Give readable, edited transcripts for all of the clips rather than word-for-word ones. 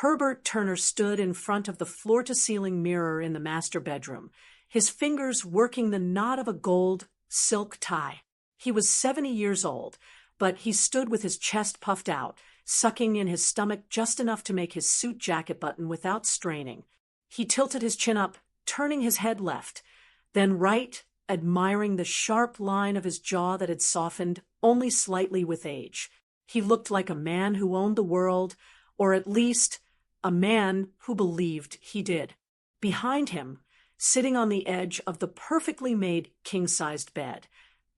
Herbert Turner stood in front of the floor-to-ceiling mirror in the master bedroom, his fingers working the knot of a gold silk tie. He was 70 years old, but he stood with his chest puffed out, sucking in his stomach just enough to make his suit jacket button without straining. He tilted his chin up, turning his head left, then right, admiring the sharp line of his jaw that had softened only slightly with age. He looked like a man who owned the world, or at least a man who believed he did. Behind him, sitting on the edge of the perfectly made king-sized bed,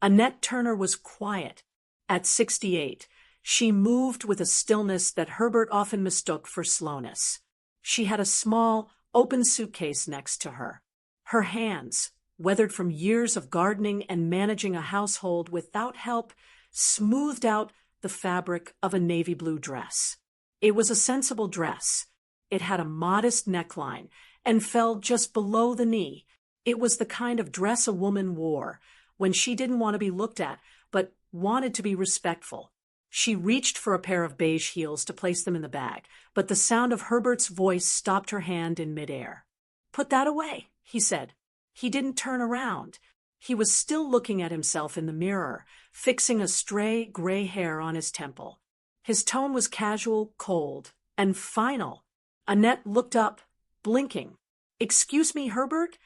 Annette Turner was quiet. At 68, she moved with a stillness that Herbert often mistook for slowness. She had a small, open suitcase next to her. Her hands, weathered from years of gardening and managing a household without help, smoothed out the fabric of a navy blue dress. It was a sensible dress. It had a modest neckline and fell just below the knee. It was the kind of dress a woman wore when she didn't want to be looked at, but wanted to be respectful. She reached for a pair of beige heels to place them in the bag, but the sound of Herbert's voice stopped her hand in midair. "Put that away," he said. He didn't turn around. He was still looking at himself in the mirror, fixing a stray gray hair on his temple. His tone was casual, cold, and final. Annette looked up, blinking. "Excuse me, Herbert?"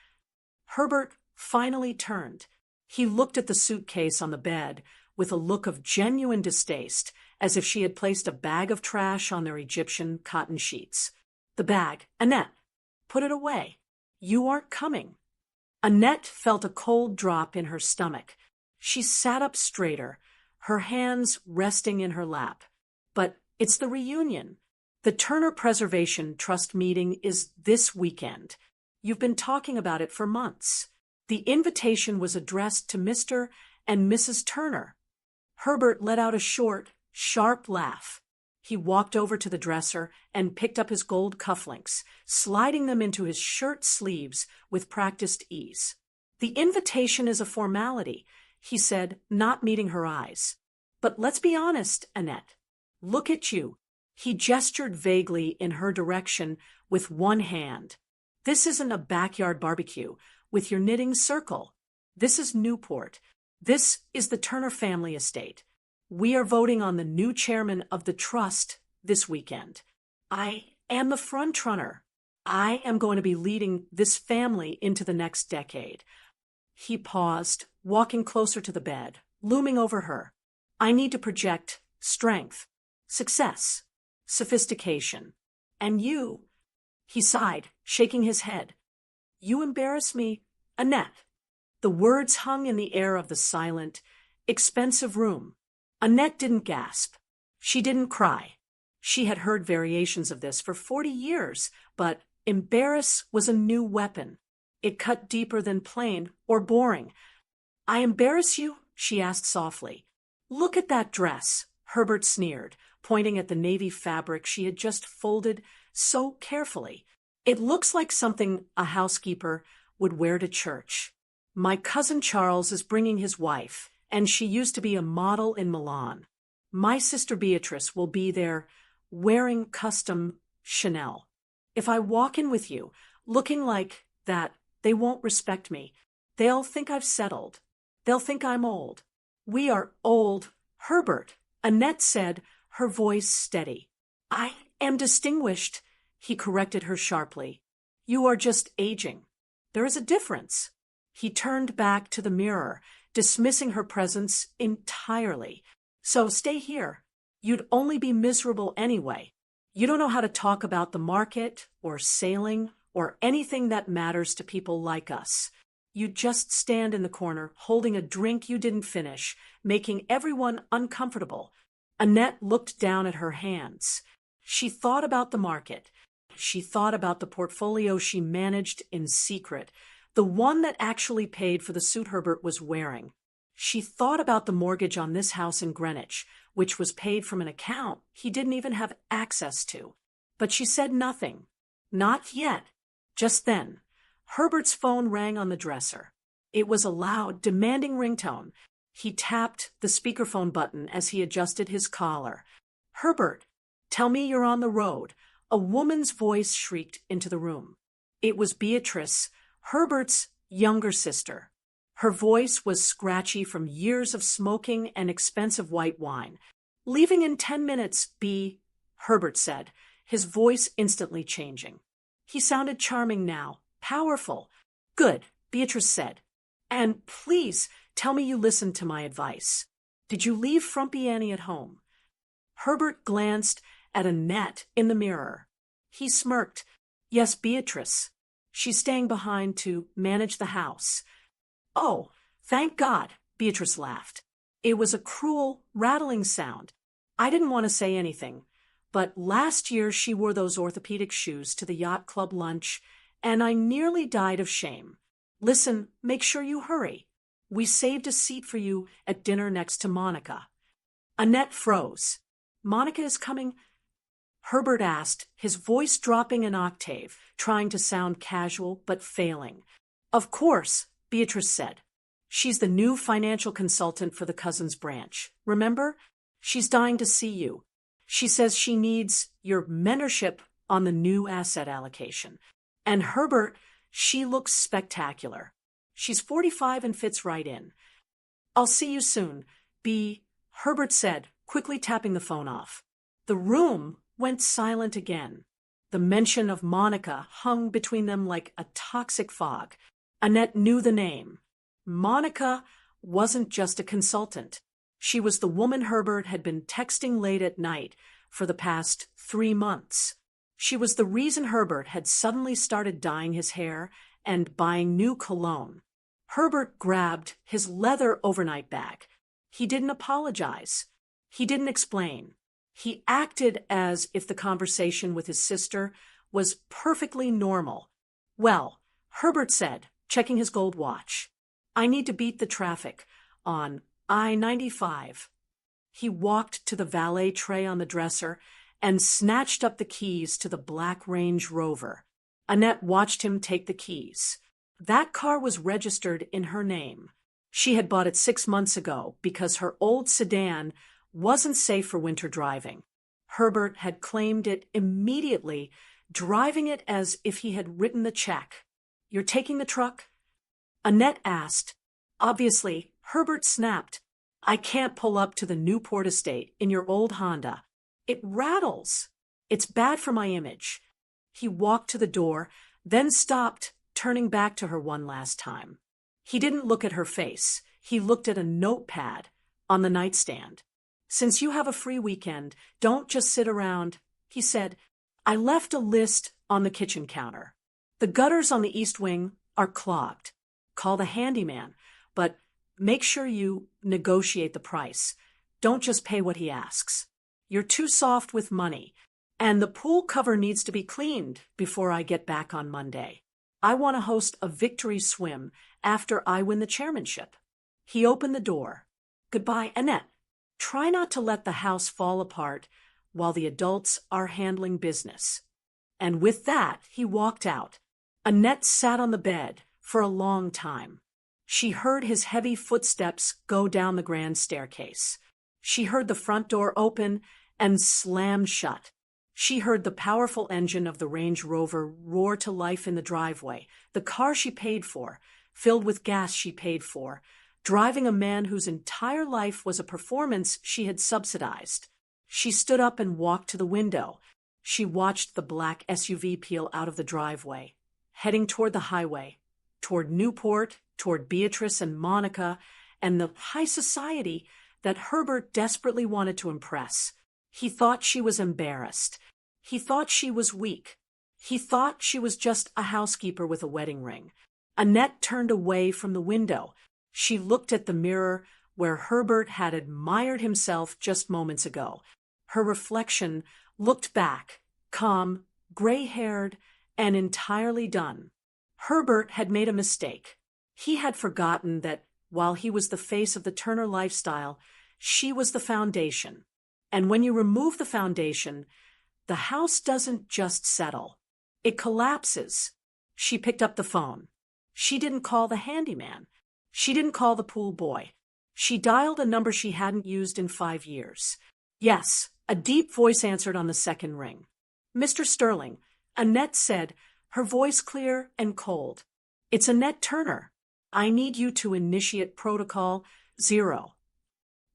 Herbert finally turned. He looked at the suitcase on the bed with a look of genuine distaste, as if she had placed a bag of trash on their Egyptian cotton sheets. "The bag, Annette. Put it away. You aren't coming." Annette felt a cold drop in her stomach. She sat up straighter, her hands resting in her lap. "But it's the reunion. The Turner Preservation Trust meeting is this weekend. You've been talking about it for months. The invitation was addressed to Mr. and Mrs. Turner." Herbert let out a short, sharp laugh. He walked over to the dresser and picked up his gold cufflinks, sliding them into his shirt sleeves with practiced ease. "The invitation is a formality," he said, not meeting her eyes. "But let's be honest, Annette. Look at you." He gestured vaguely in her direction with one hand. "This isn't a backyard barbecue with your knitting circle. This is Newport. This is the Turner family estate. We are voting on the new chairman of the trust this weekend. I am the frontrunner. I am going to be leading this family into the next decade." He paused, walking closer to the bed, looming over her. "I need to project strength, success, sophistication. And you," he sighed, shaking his head, "you embarrass me, Annette." The words hung in the air of the silent, expensive room. Annette didn't gasp. She didn't cry. She had heard variations of this for 40 years, but embarrass was a new weapon. It cut deeper than plain or boring. "I embarrass you?" she asked softly. "Look at that dress," Herbert sneered, pointing at the navy fabric she had just folded so carefully. "It looks like something a housekeeper would wear to church. My cousin Charles is bringing his wife, and she used to be a model in Milan. My sister Beatrice will be there, wearing custom Chanel. If I walk in with you, looking like that, they won't respect me. They'll think I've settled. They'll think I'm old." "We are old, Herbert," Annette said, her voice steady. "I am distinguished," he corrected her sharply. "You are just aging. There is a difference." He turned back to the mirror, dismissing her presence entirely. "So stay here. You'd only be miserable anyway. You don't know how to talk about the market or sailing or anything that matters to people like us. You just stand in the corner, holding a drink you didn't finish, making everyone uncomfortable." Annette looked down at her hands. She thought about the market. She thought about the portfolio she managed in secret, the one that actually paid for the suit Herbert was wearing. She thought about the mortgage on this house in Greenwich, which was paid from an account he didn't even have access to. But she said nothing. Not yet. Just then, Herbert's phone rang on the dresser. It was a loud, demanding ringtone. He tapped the speakerphone button as he adjusted his collar. "Herbert, tell me you're on the road. A woman's voice shrieked into the room. It was Beatrice, Herbert's younger sister. Her voice was scratchy from years of smoking and expensive white wine. "Leaving in 10 minutes, B," Herbert said, his voice instantly changing. He sounded charming now, powerful. "Good," Beatrice said. "And please tell me you listened to my advice. Did you leave Frumpy Annie at home?" Herbert glanced at Annette in the mirror. He smirked. "Yes, Beatrice. She's staying behind to manage the house." "Oh, thank God," Beatrice laughed. It was a cruel, rattling sound. "I didn't want to say anything, but last year she wore those orthopedic shoes to the yacht club lunch, and I nearly died of shame. Listen, make sure you hurry. We saved a seat for you at dinner next to Monica." Annette froze. "Monica is coming?" Herbert asked, his voice dropping an octave, trying to sound casual but failing. "Of course," Beatrice said. "She's the new financial consultant for the Cousins branch. Remember? She's dying to see you. She says she needs your mentorship on the new asset allocation. And Herbert, she looks spectacular. She's 45 and fits right in." "I'll see you soon, B," Herbert said, quickly tapping the phone off. The room went silent again. The mention of Monica hung between them like a toxic fog. Annette knew the name. Monica wasn't just a consultant. She was the woman Herbert had been texting late at night for the past 3 months. She was the reason Herbert had suddenly started dyeing his hair and buying new cologne. Herbert grabbed his leather overnight bag. He didn't apologize. He didn't explain. He acted as if the conversation with his sister was perfectly normal. "Well," Herbert said, checking his gold watch, "I need to beat the traffic on I-95. He walked to the valet tray on the dresser and snatched up the keys to the black Range Rover. Annette watched him take the keys. That car was registered in her name. She had bought it 6 months ago because her old sedan wasn't safe for winter driving. Herbert had claimed it immediately, driving it as if he had written the check. "You're taking the truck?" Annette asked. Obviously, Herbert snapped. "I can't pull up to the Newport estate in your old Honda. It rattles. It's bad for my image." He walked to the door, then stopped, turning back to her one last time. He didn't look at her face. He looked at a notepad on the nightstand. "Since you have a free weekend, don't just sit around," he said. "I left a list on the kitchen counter. The gutters on the east wing are clogged. Call the handyman, but make sure you negotiate the price. Don't just pay what he asks. You're too soft with money. And the pool cover needs to be cleaned before I get back on Monday. I want to host a victory swim after I win the chairmanship." He opened the door. "Goodbye, Annette. Try not to let the house fall apart while the adults are handling business." And with that, he walked out. Annette sat on the bed for a long time. She heard his heavy footsteps go down the grand staircase. She heard the front door open and slam shut. She heard the powerful engine of the Range Rover roar to life in the driveway, the car she paid for, filled with gas she paid for, driving a man whose entire life was a performance she had subsidized. She stood up and walked to the window. She watched the black SUV peel out of the driveway, heading toward the highway, toward Newport, toward Beatrice and Monica, and the high society that Herbert desperately wanted to impress. He thought she was embarrassed. He thought she was weak. He thought she was just a housekeeper with a wedding ring. Annette turned away from the window. She looked at the mirror where Herbert had admired himself just moments ago. Her reflection looked back, calm, gray-haired, and entirely done. Herbert had made a mistake. He had forgotten that while he was the face of the Turner lifestyle, she was the foundation. And when you remove the foundation, the house doesn't just settle. It collapses. She picked up the phone. She didn't call the handyman. She didn't call the pool boy. She dialed a number she hadn't used in 5 years. Yes, a deep voice answered on the second ring. Mr. Sterling, Annette said, her voice clear and cold. It's Annette Turner. I need you to initiate Protocol 0.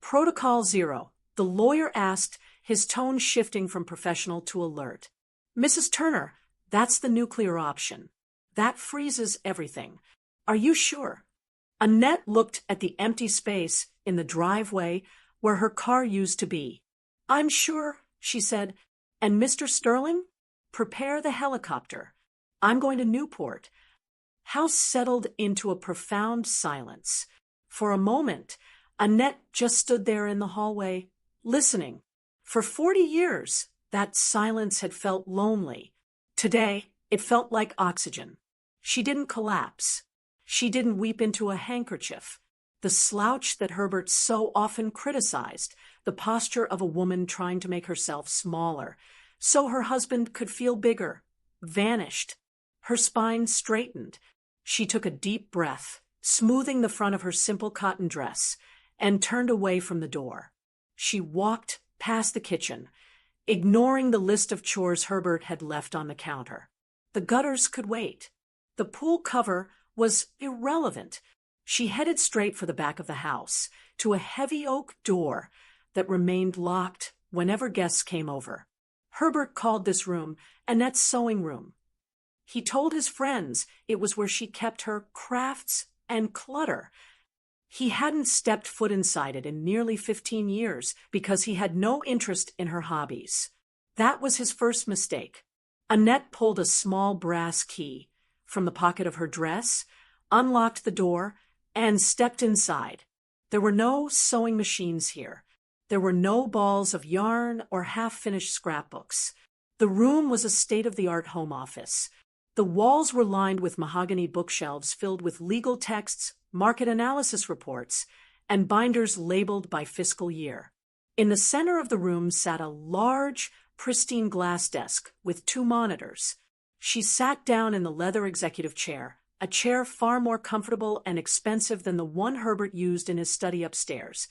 Protocol 0, the lawyer asked, his tone shifting from professional to alert. Mrs. Turner, that's the nuclear option. That freezes everything. Are you sure? Annette looked at the empty space in the driveway where her car used to be. I'm sure, she said. And Mr. Sterling? Prepare the helicopter. I'm going to Newport. House settled into a profound silence. For a moment, Annette just stood there in the hallway, listening. For 40 years, that silence had felt lonely. Today, it felt like oxygen. She didn't collapse. She didn't weep into a handkerchief. The slouch that Herbert so often criticized, the posture of a woman trying to make herself smaller, so her husband could feel bigger, vanished. Her spine straightened. She took a deep breath, smoothing the front of her simple cotton dress, and turned away from the door. She walked past the kitchen, ignoring the list of chores Herbert had left on the counter. The gutters could wait. The pool cover was irrelevant. She headed straight for the back of the house, to a heavy oak door that remained locked whenever guests came over. Herbert called this room Annette's sewing room. He told his friends it was where she kept her crafts and clutter. He hadn't stepped foot inside it in nearly 15 years because he had no interest in her hobbies. That was his first mistake. Annette pulled a small brass key from the pocket of her dress, unlocked the door, and stepped inside. There were no sewing machines here. There were no balls of yarn or half-finished scrapbooks. The room was a state-of-the-art home office. The walls were lined with mahogany bookshelves filled with legal texts, market analysis reports, and binders labeled by fiscal year. In the center of the room sat a large, pristine glass desk with 2 monitors. She sat down in the leather executive chair, a chair far more comfortable and expensive than the one Herbert used in his study upstairs,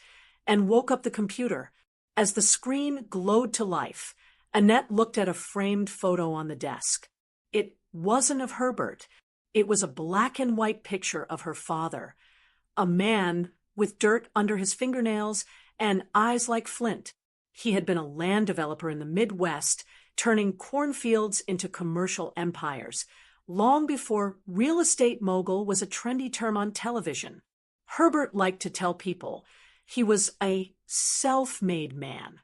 and woke up the computer. As the screen glowed to life, Annette looked at a framed photo on the desk. It wasn't of Herbert. It was a black and white picture of her father, a man with dirt under his fingernails and eyes like flint. He had been a land developer in the Midwest, turning cornfields into commercial empires, long before real estate mogul was a trendy term on television. Herbert liked to tell people he was a self-made man.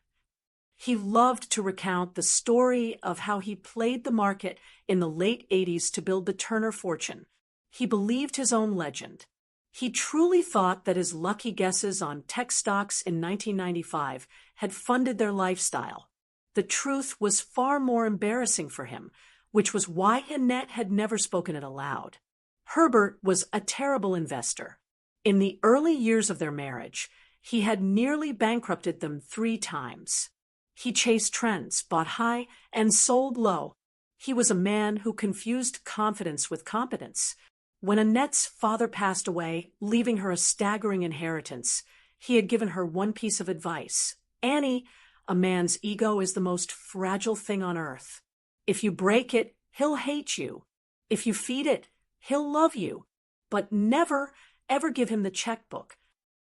He loved to recount the story of how he played the market in the late 80s to build the Turner fortune. He believed his own legend. He truly thought that his lucky guesses on tech stocks in 1995 had funded their lifestyle. The truth was far more embarrassing for him, which was why Annette had never spoken it aloud. Herbert was a terrible investor. In the early years of their marriage, he had nearly bankrupted them 3 times. He chased trends, bought high, and sold low. He was a man who confused confidence with competence. When Annette's father passed away, leaving her a staggering inheritance, he had given her one piece of advice. Annie, a man's ego is the most fragile thing on earth. If you break it, he'll hate you. If you feed it, he'll love you. But never, ever give him the checkbook.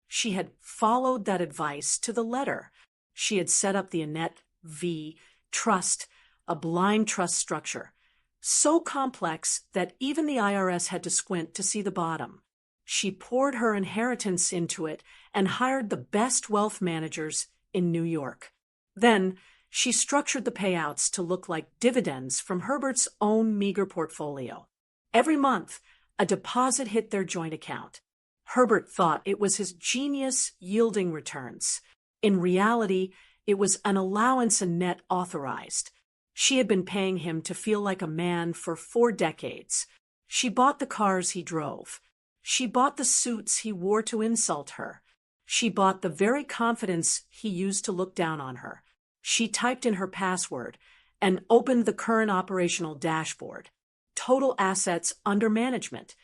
She had followed that advice to the letter. She had set up the Annette V. Trust, a blind trust structure, so complex that even the IRS had to squint to see the bottom. She poured her inheritance into it and hired the best wealth managers in New York. Then she structured the payouts to look like dividends from Herbert's own meager portfolio. Every month, a deposit hit their joint account. Herbert thought it was his genius yielding returns. In reality, it was an allowance Annette authorized. She had been paying him to feel like a man for 4 decades. She bought the cars he drove. She bought the suits he wore to insult her. She bought the very confidence he used to look down on her. She typed in her password and opened the current operational dashboard. Total assets under management,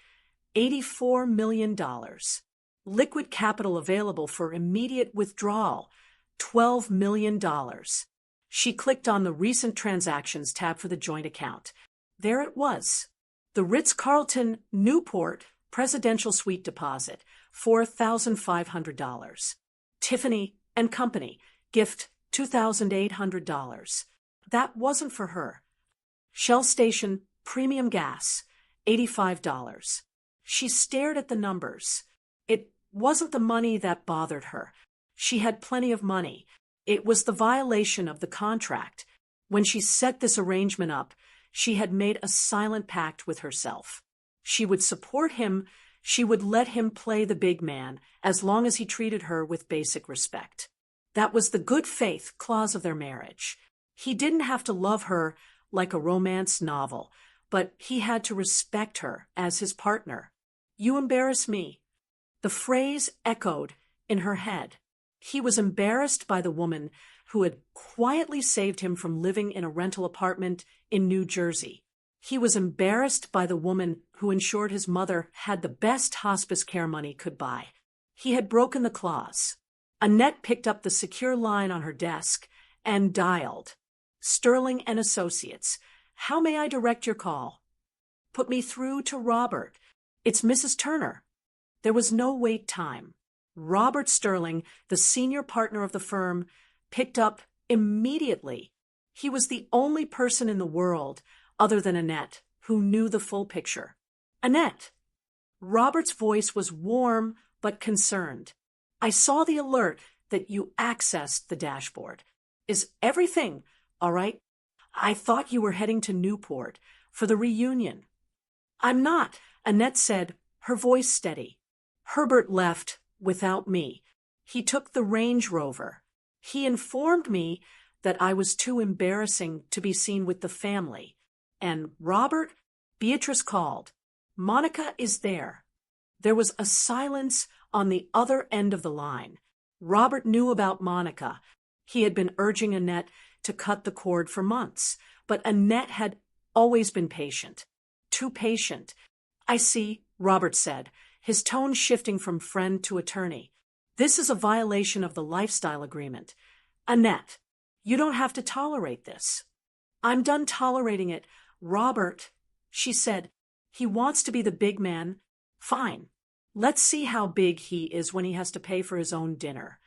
$84 million. Liquid capital available for immediate withdrawal, $12 million. She clicked on the Recent Transactions tab for the joint account. There it was. The Ritz-Carlton Newport Presidential Suite Deposit, $4,500. Tiffany and Company, gift $2,800. That wasn't for her. Shell Station Premium Gas, $85. She stared at the numbers. It wasn't the money that bothered her. She had plenty of money. It was the violation of the contract. When she set this arrangement up, she had made a silent pact with herself. She would support him. She would let him play the big man as long as he treated her with basic respect. That was the good faith clause of their marriage. He didn't have to love her like a romance novel, but he had to respect her as his partner. You embarrass me. The phrase echoed in her head. He was embarrassed by the woman who had quietly saved him from living in a rental apartment in New Jersey. He was embarrassed by the woman who ensured his mother had the best hospice care money could buy. He had broken the clause. Annette picked up the secure line on her desk and dialed. Sterling and Associates. How may I direct your call? Put me through to Robert. It's Mrs. Turner. There was no wait time. Robert Sterling, the senior partner of the firm, picked up immediately. He was the only person in the world, other than Annette, who knew the full picture. Annette. Robert's voice was warm but concerned. I saw the alert that you accessed the dashboard. Is everything all right? I thought you were heading to Newport for the reunion. I'm not, Annette said, her voice steady. Herbert left without me. He took the Range Rover. He informed me that I was too embarrassing to be seen with the family. And Robert, Beatrice called. Monica is there. There was a silence on the other end of the line. Robert knew about Monica. He had been urging Annette to cut the cord for months, but Annette had always been patient. Too patient. I see, Robert said, his tone shifting from friend to attorney. This is a violation of the lifestyle agreement. Annette, you don't have to tolerate this. I'm done tolerating it. Robert, she said, he wants to be the big man. Fine. Let's see how big he is when he has to pay for his own dinner.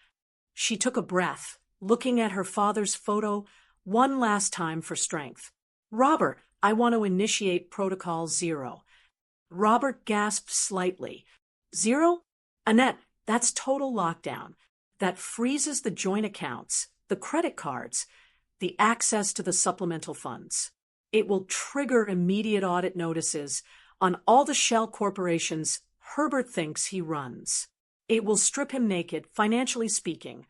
She took a breath, looking at her father's photo one last time for strength. Robert, I want to initiate Protocol 0. Robert gasped slightly. 0? Annette, that's total lockdown. That freezes the joint accounts, the credit cards, the access to the supplemental funds. It will trigger immediate audit notices on all the shell corporations Herbert thinks he runs. It will strip him naked, financially speaking.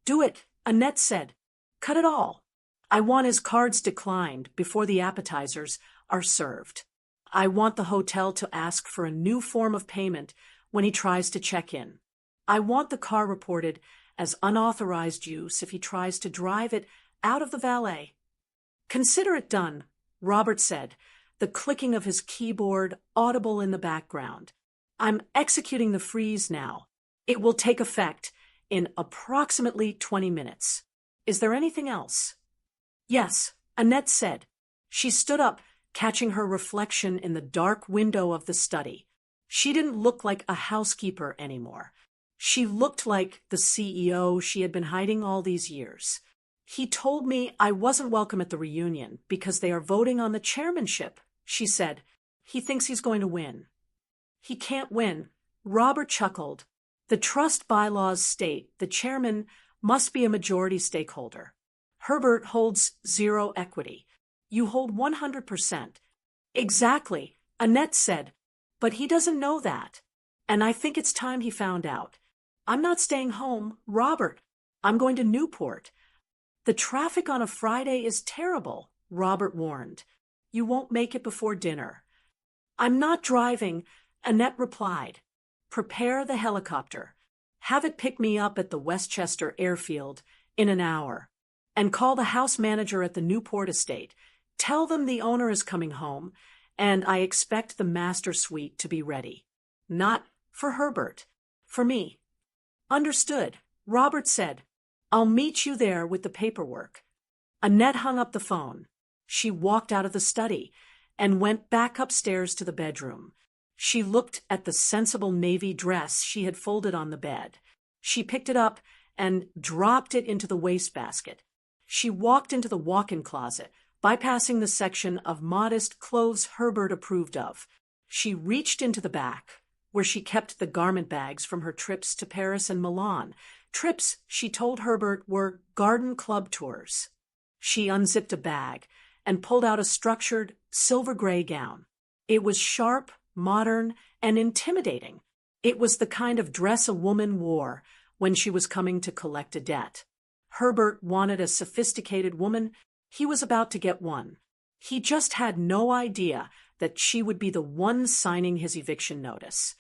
Do it, Annette said. Cut it all. I want his cards declined before the appetizers are served. I want the hotel to ask for a new form of payment when he tries to check in. I want the car reported as unauthorized use if he tries to drive it out of the valet. Consider it done, Robert said, the clicking of his keyboard audible in the background. I'm executing the freeze now. It will take effect in approximately 20 minutes. Is there anything else? Yes, Annette said. She stood up, catching her reflection in the dark window of the study. She didn't look like a housekeeper anymore. She looked like the CEO she had been hiding all these years. He told me I wasn't welcome at the reunion because they are voting on the chairmanship, she said. He thinks he's going to win. He can't win. Robert chuckled. The trust bylaws state the chairman must be a majority stakeholder. Herbert holds 0 equity. You hold 100%. Exactly, Annette said, but he doesn't know that. And I think it's time he found out. I'm not staying home, Robert. I'm going to Newport. The traffic on a Friday is terrible, Robert warned. You won't make it before dinner. I'm not driving, Annette replied. Prepare the helicopter. Have it pick me up at the Westchester airfield in an hour. And call the house manager at the Newport estate. Tell them the owner is coming home, and I expect the master suite to be ready. Not for Herbert. For me. Understood, Robert said. I'll meet you there with the paperwork. Annette hung up the phone. She walked out of the study and went back upstairs to the bedroom. She looked at the sensible navy dress she had folded on the bed. She picked it up and dropped it into the wastebasket. She walked into the walk-in closet, bypassing the section of modest clothes Herbert approved of. She reached into the back, where she kept the garment bags from her trips to Paris and Milan. Trips, she told Herbert, were garden club tours. She unzipped a bag and pulled out a structured silver-gray gown. It was sharp, modern, and intimidating. It was the kind of dress a woman wore when she was coming to collect a debt. Herbert wanted a sophisticated woman. He was about to get one. He just had no idea that she would be the one signing his eviction notice.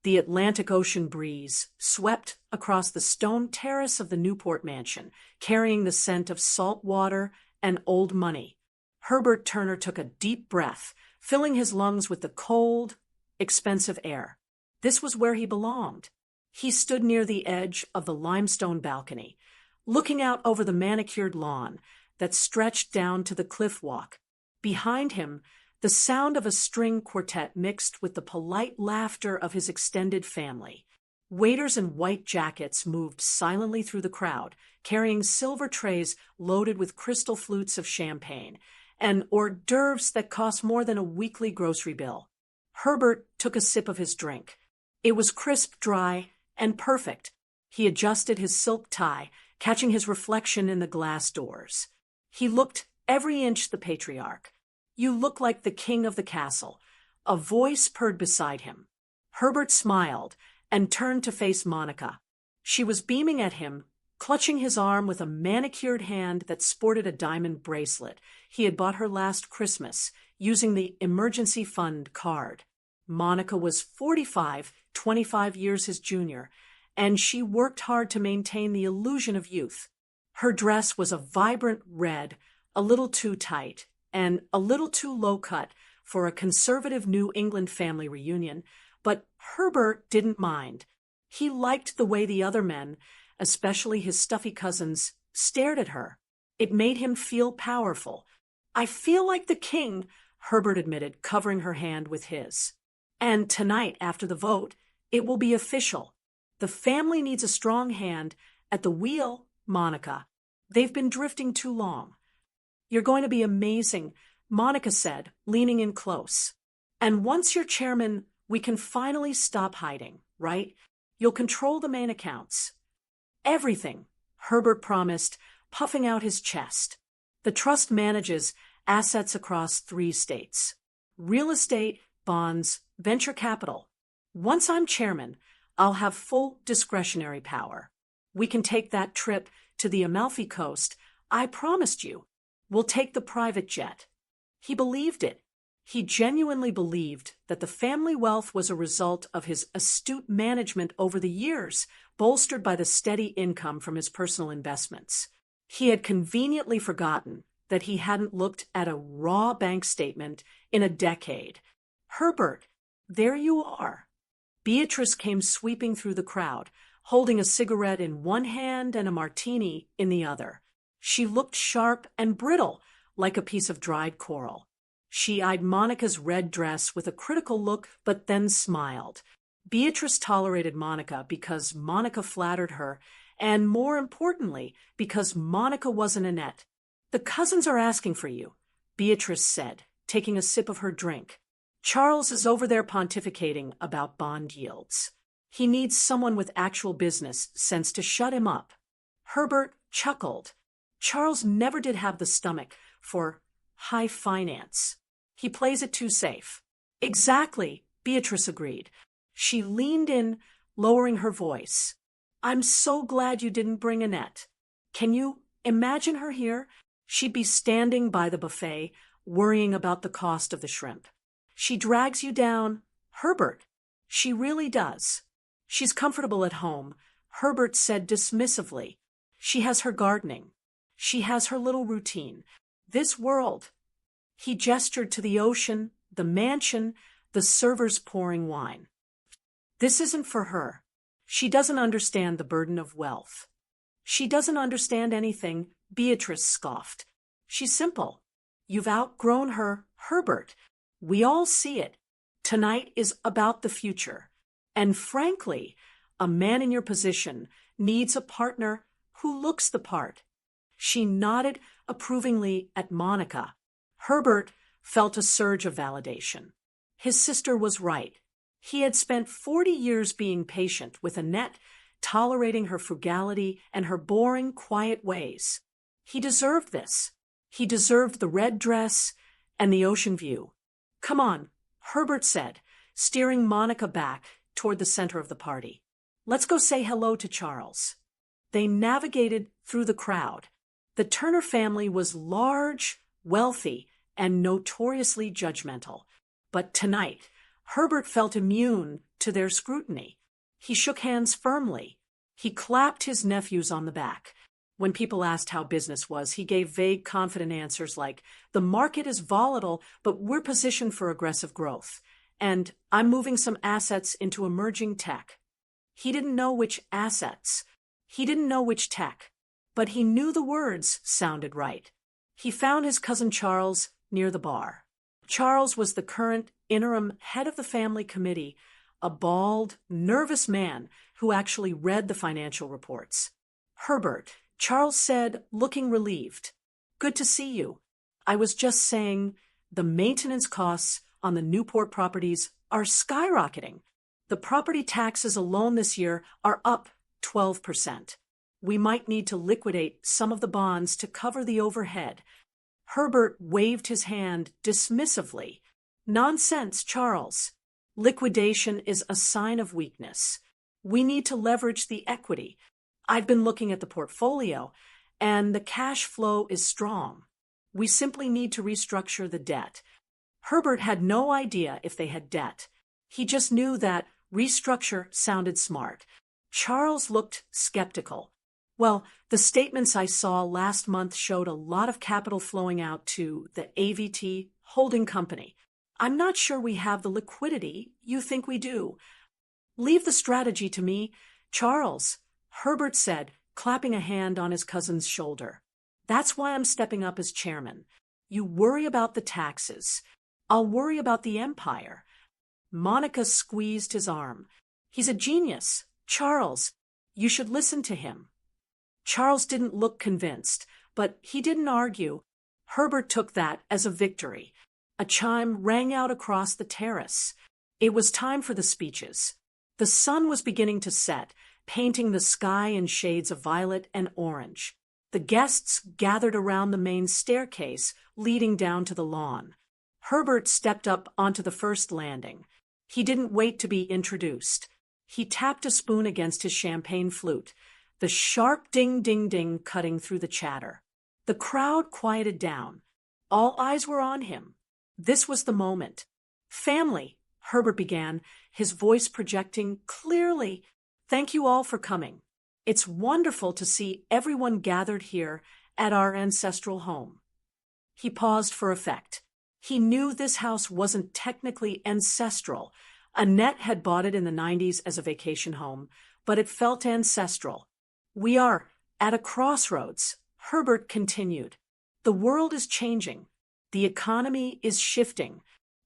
The Atlantic Ocean breeze swept across the stone terrace of the Newport mansion, carrying the scent of salt water and old money. Herbert Turner took a deep breath, filling his lungs with the cold, expensive air. This was where he belonged. He stood near the edge of the limestone balcony, looking out over the manicured lawn that stretched down to the cliff walk. Behind him, the sound of a string quartet mixed with the polite laughter of his extended family. Waiters in white jackets moved silently through the crowd, carrying silver trays loaded with crystal flutes of champagne and hors d'oeuvres that cost more than a weekly grocery bill. Herbert took a sip of his drink. It was crisp, dry, and perfect. He adjusted his silk tie, catching his reflection in the glass doors. He looked every inch the patriarch. "You look like the king of the castle." A voice purred beside him. Herbert smiled and turned to face Monica. She was beaming at him, clutching his arm with a manicured hand that sported a diamond bracelet he had bought her last Christmas, using the emergency fund card. Monica was 45, 25 years his junior, and she worked hard to maintain the illusion of youth. Her dress was a vibrant red, a little too tight, and a little too low-cut for a conservative New England family reunion, but Herbert didn't mind. He liked the way the other men, especially his stuffy cousins, stared at her. It made him feel powerful. "I feel like the king," Herbert admitted, covering her hand with his. "And tonight, after the vote, it will be official. The family needs a strong hand at the wheel, Monica. They've been drifting too long." "You're going to be amazing," Monica said, leaning in close. "And once you're chairman, we can finally stop hiding, right? You'll control the main accounts." "Everything," Herbert promised, puffing out his chest. "The trust manages assets across 3 states. Real estate, bonds, venture capital. Once I'm chairman, I'll have full discretionary power. We can take that trip to the Amalfi Coast I promised you. We'll take the private jet." He believed it. He genuinely believed that the family wealth was a result of his astute management over the years, bolstered by the steady income from his personal investments. He had conveniently forgotten that he hadn't looked at a raw bank statement in a decade. "Herbert, there you are." Beatrice came sweeping through the crowd, holding a cigarette in one hand and a martini in the other. She looked sharp and brittle, like a piece of dried coral. She eyed Monica's red dress with a critical look, but then smiled. Beatrice tolerated Monica because Monica flattered her, and more importantly, because Monica wasn't Annette. "The cousins are asking for you," Beatrice said, taking a sip of her drink. "Charles is over there pontificating about bond yields. He needs someone with actual business sense to shut him up." Herbert chuckled. Charles never did have the stomach for high finance. He plays it too safe. "Exactly," Beatrice agreed. She leaned in, lowering her voice. "I'm so glad you didn't bring Annette. Can you imagine her here? She'd be standing by the buffet, worrying about the cost of the shrimp. She drags you down, Herbert. She really does. She's comfortable at home," Herbert said dismissively. "She has her gardening. She has her little routine. This world." He gestured to the ocean, the mansion, the servers pouring wine. "This isn't for her. She doesn't understand the burden of wealth." "She doesn't understand anything," Beatrice scoffed. She's simple. You've outgrown her, Herbert. We all see it. Tonight is about the future. And frankly, a man in your position needs a partner who looks the part. She nodded approvingly at Monica. Herbert felt a surge of validation. His sister was right. He had spent 40 years being patient with Annette, tolerating her frugality and her boring, quiet ways. He deserved this. He deserved the red dress and the ocean view. Come on, Herbert said, steering Monica back toward the center of the party. Let's go say hello to Charles. They navigated through the crowd. The Turner family was large, wealthy, and notoriously judgmental. But tonight, Herbert felt immune to their scrutiny. He shook hands firmly. He clapped his nephews on the back. When people asked how business was, he gave vague, confident answers like, "The market is volatile, but we're positioned for aggressive growth. And I'm moving some assets into emerging tech." He didn't know which assets. He didn't know which tech. But he knew the words sounded right. He found his cousin Charles near the bar. Charles was the current interim head of the family committee, a bald, nervous man who actually read the financial reports. "Herbert," Charles said, looking relieved. "Good to see you. I was just saying the maintenance costs on the Newport properties are skyrocketing. The property taxes alone this year are up 12%. We might need to liquidate some of the bonds to cover the overhead." Herbert waved his hand dismissively. "Nonsense, Charles. Liquidation is a sign of weakness. We need to leverage the equity. I've been looking at the portfolio, and the cash flow is strong. We simply need to restructure the debt." Herbert had no idea if they had debt. He just knew that restructure sounded smart. Charles looked skeptical. "Well, the statements I saw last month showed a lot of capital flowing out to the AVT holding company. I'm not sure we have the liquidity you think we do." "Leave the strategy to me, Charles," Herbert said, clapping a hand on his cousin's shoulder. "That's why I'm stepping up as chairman. You worry about the taxes. I'll worry about the empire." Monica squeezed his arm. "He's a genius. Charles, you should listen to him." Charles didn't look convinced, but he didn't argue. Herbert took that as a victory. A chime rang out across the terrace. It was time for the speeches. The sun was beginning to set, painting the sky in shades of violet and orange. The guests gathered around the main staircase leading down to the lawn. Herbert stepped up onto the first landing. He didn't wait to be introduced. He tapped a spoon against his champagne flute, the sharp ding-ding-ding cutting through the chatter. The crowd quieted down. All eyes were on him. This was the moment. "Family," Herbert began, his voice projecting clearly. "Thank you all for coming. It's wonderful to see everyone gathered here at our ancestral home." He paused for effect. He knew this house wasn't technically ancestral. Annette had bought it in the 90s as a vacation home, but it felt ancestral. "We are at a crossroads," Herbert continued. "The world is changing. The economy is shifting.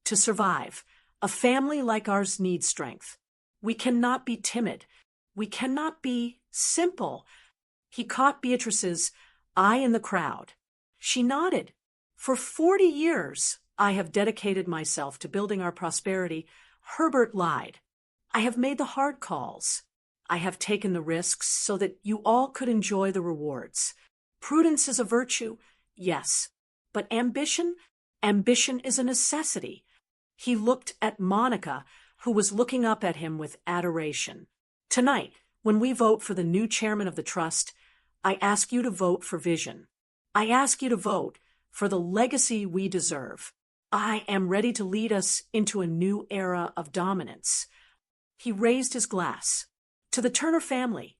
To survive, a family like ours needs strength. We cannot be timid. We cannot be simple." He caught Beatrice's eye in the crowd. She nodded. "For 40 years, I have dedicated myself to building our prosperity." Herbert lied. "I have made the hard calls. I have taken the risks so that you all could enjoy the rewards. Prudence is a virtue, yes, but ambition is a necessity." He looked at Monica, who was looking up at him with adoration. "Tonight, when we vote for the new chairman of the trust, I ask you to vote for vision. I ask you to vote for the legacy we deserve. I am ready to lead us into a new era of dominance." He raised his glass. "To the Turner family."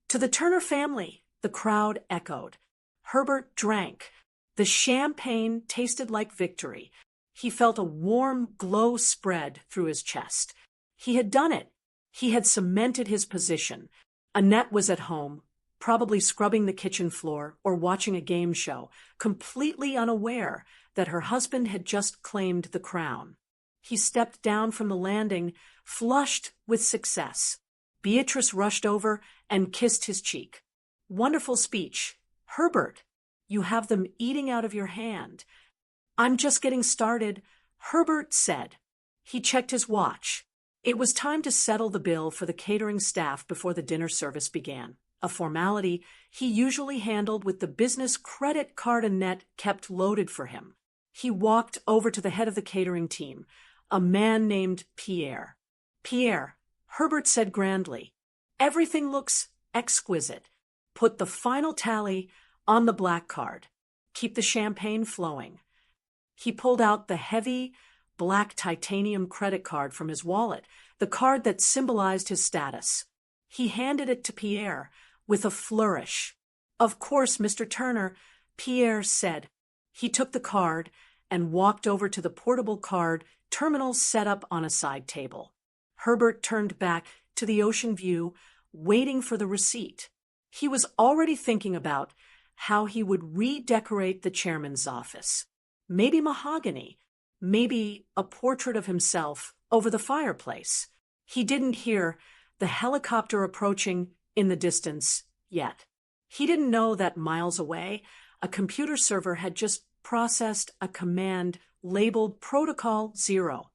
"To the Turner family," the crowd echoed. Herbert drank. The champagne tasted like victory. He felt a warm glow spread through his chest. He had done it. He had cemented his position. Annette was at home, probably scrubbing the kitchen floor or watching a game show, completely unaware that her husband had just claimed the crown. He stepped down from the landing, flushed with success. Beatrice rushed over and kissed his cheek. "Wonderful speech. Herbert, you have them eating out of your hand." "I'm just getting started," Herbert said. He checked his watch. It was time to settle the bill for the catering staff before the dinner service began, a formality he usually handled with the business credit card Annette kept loaded for him. He walked over to the head of the catering team, a man named Pierre. "Pierre," Herbert said grandly, "everything looks exquisite. Put the final tally on the black card. Keep the champagne flowing." He pulled out the heavy, black titanium credit card from his wallet, the card that symbolized his status. He handed it to Pierre with a flourish. "Of course, Mr. Turner," Pierre said. He took the card and walked over to the portable card terminal set up on a side table. Herbert turned back to the ocean view, waiting for the receipt. He was already thinking about how he would redecorate the chairman's office. Maybe mahogany, maybe a portrait of himself over the fireplace. He didn't hear the helicopter approaching in the distance yet. He didn't know that miles away, a computer server had just processed a command labeled Protocol 0.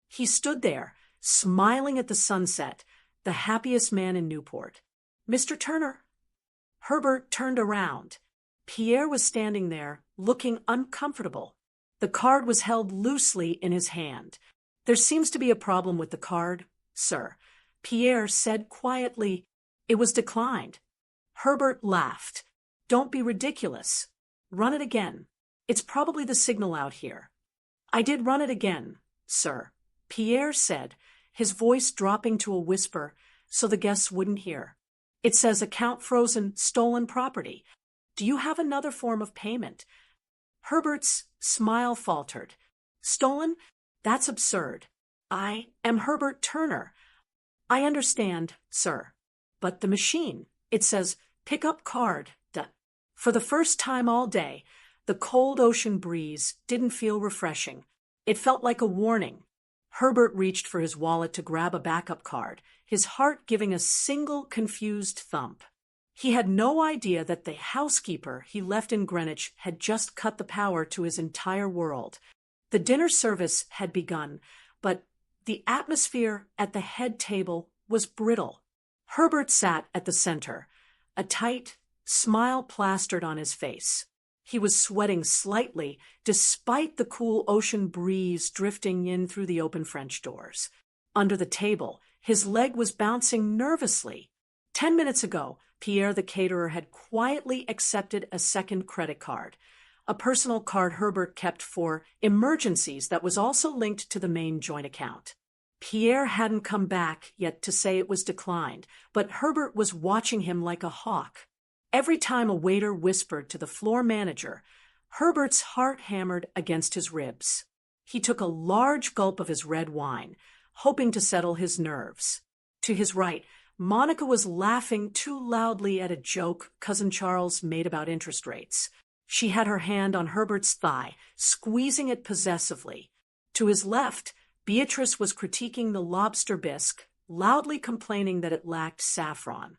He stood there, smiling at the sunset, the happiest man in Newport. "Mr. Turner." Herbert turned around. Pierre was standing there, looking uncomfortable. The card was held loosely in his hand. "There seems to be a problem with the card, sir," Pierre said quietly. "It was declined." Herbert laughed. "Don't be ridiculous. Run it again. It's probably the signal out here." "I did run it again, sir," Pierre said, his voice dropping to a whisper so the guests wouldn't hear. "It says account frozen, stolen property. Do you have another form of payment?" Herbert's smile faltered. "Stolen? That's absurd. I am Herbert Turner." "I understand, sir. But the machine, it says pick up card. For the first time all day, the cold ocean breeze didn't feel refreshing. It felt like a warning. Herbert reached for his wallet to grab a backup card, his heart giving a single confused thump. He had no idea that the housekeeper he left in Greenwich had just cut the power to his entire world. The dinner service had begun, but the atmosphere at the head table was brittle. Herbert sat at the center, a tight smile plastered on his face. He was sweating slightly despite the cool ocean breeze drifting in through the open French doors. Under the table, his leg was bouncing nervously. 10 minutes ago, Pierre the caterer had quietly accepted a second credit card, a personal card Herbert kept for emergencies that was also linked to the main joint account. Pierre hadn't come back yet to say it was declined, but Herbert was watching him like a hawk. Every time a waiter whispered to the floor manager, Herbert's heart hammered against his ribs. He took a large gulp of his red wine, hoping to settle his nerves. To his right, Monica was laughing too loudly at a joke Cousin Charles made about interest rates. She had her hand on Herbert's thigh, squeezing it possessively. To his left, Beatrice was critiquing the lobster bisque, loudly complaining that it lacked saffron.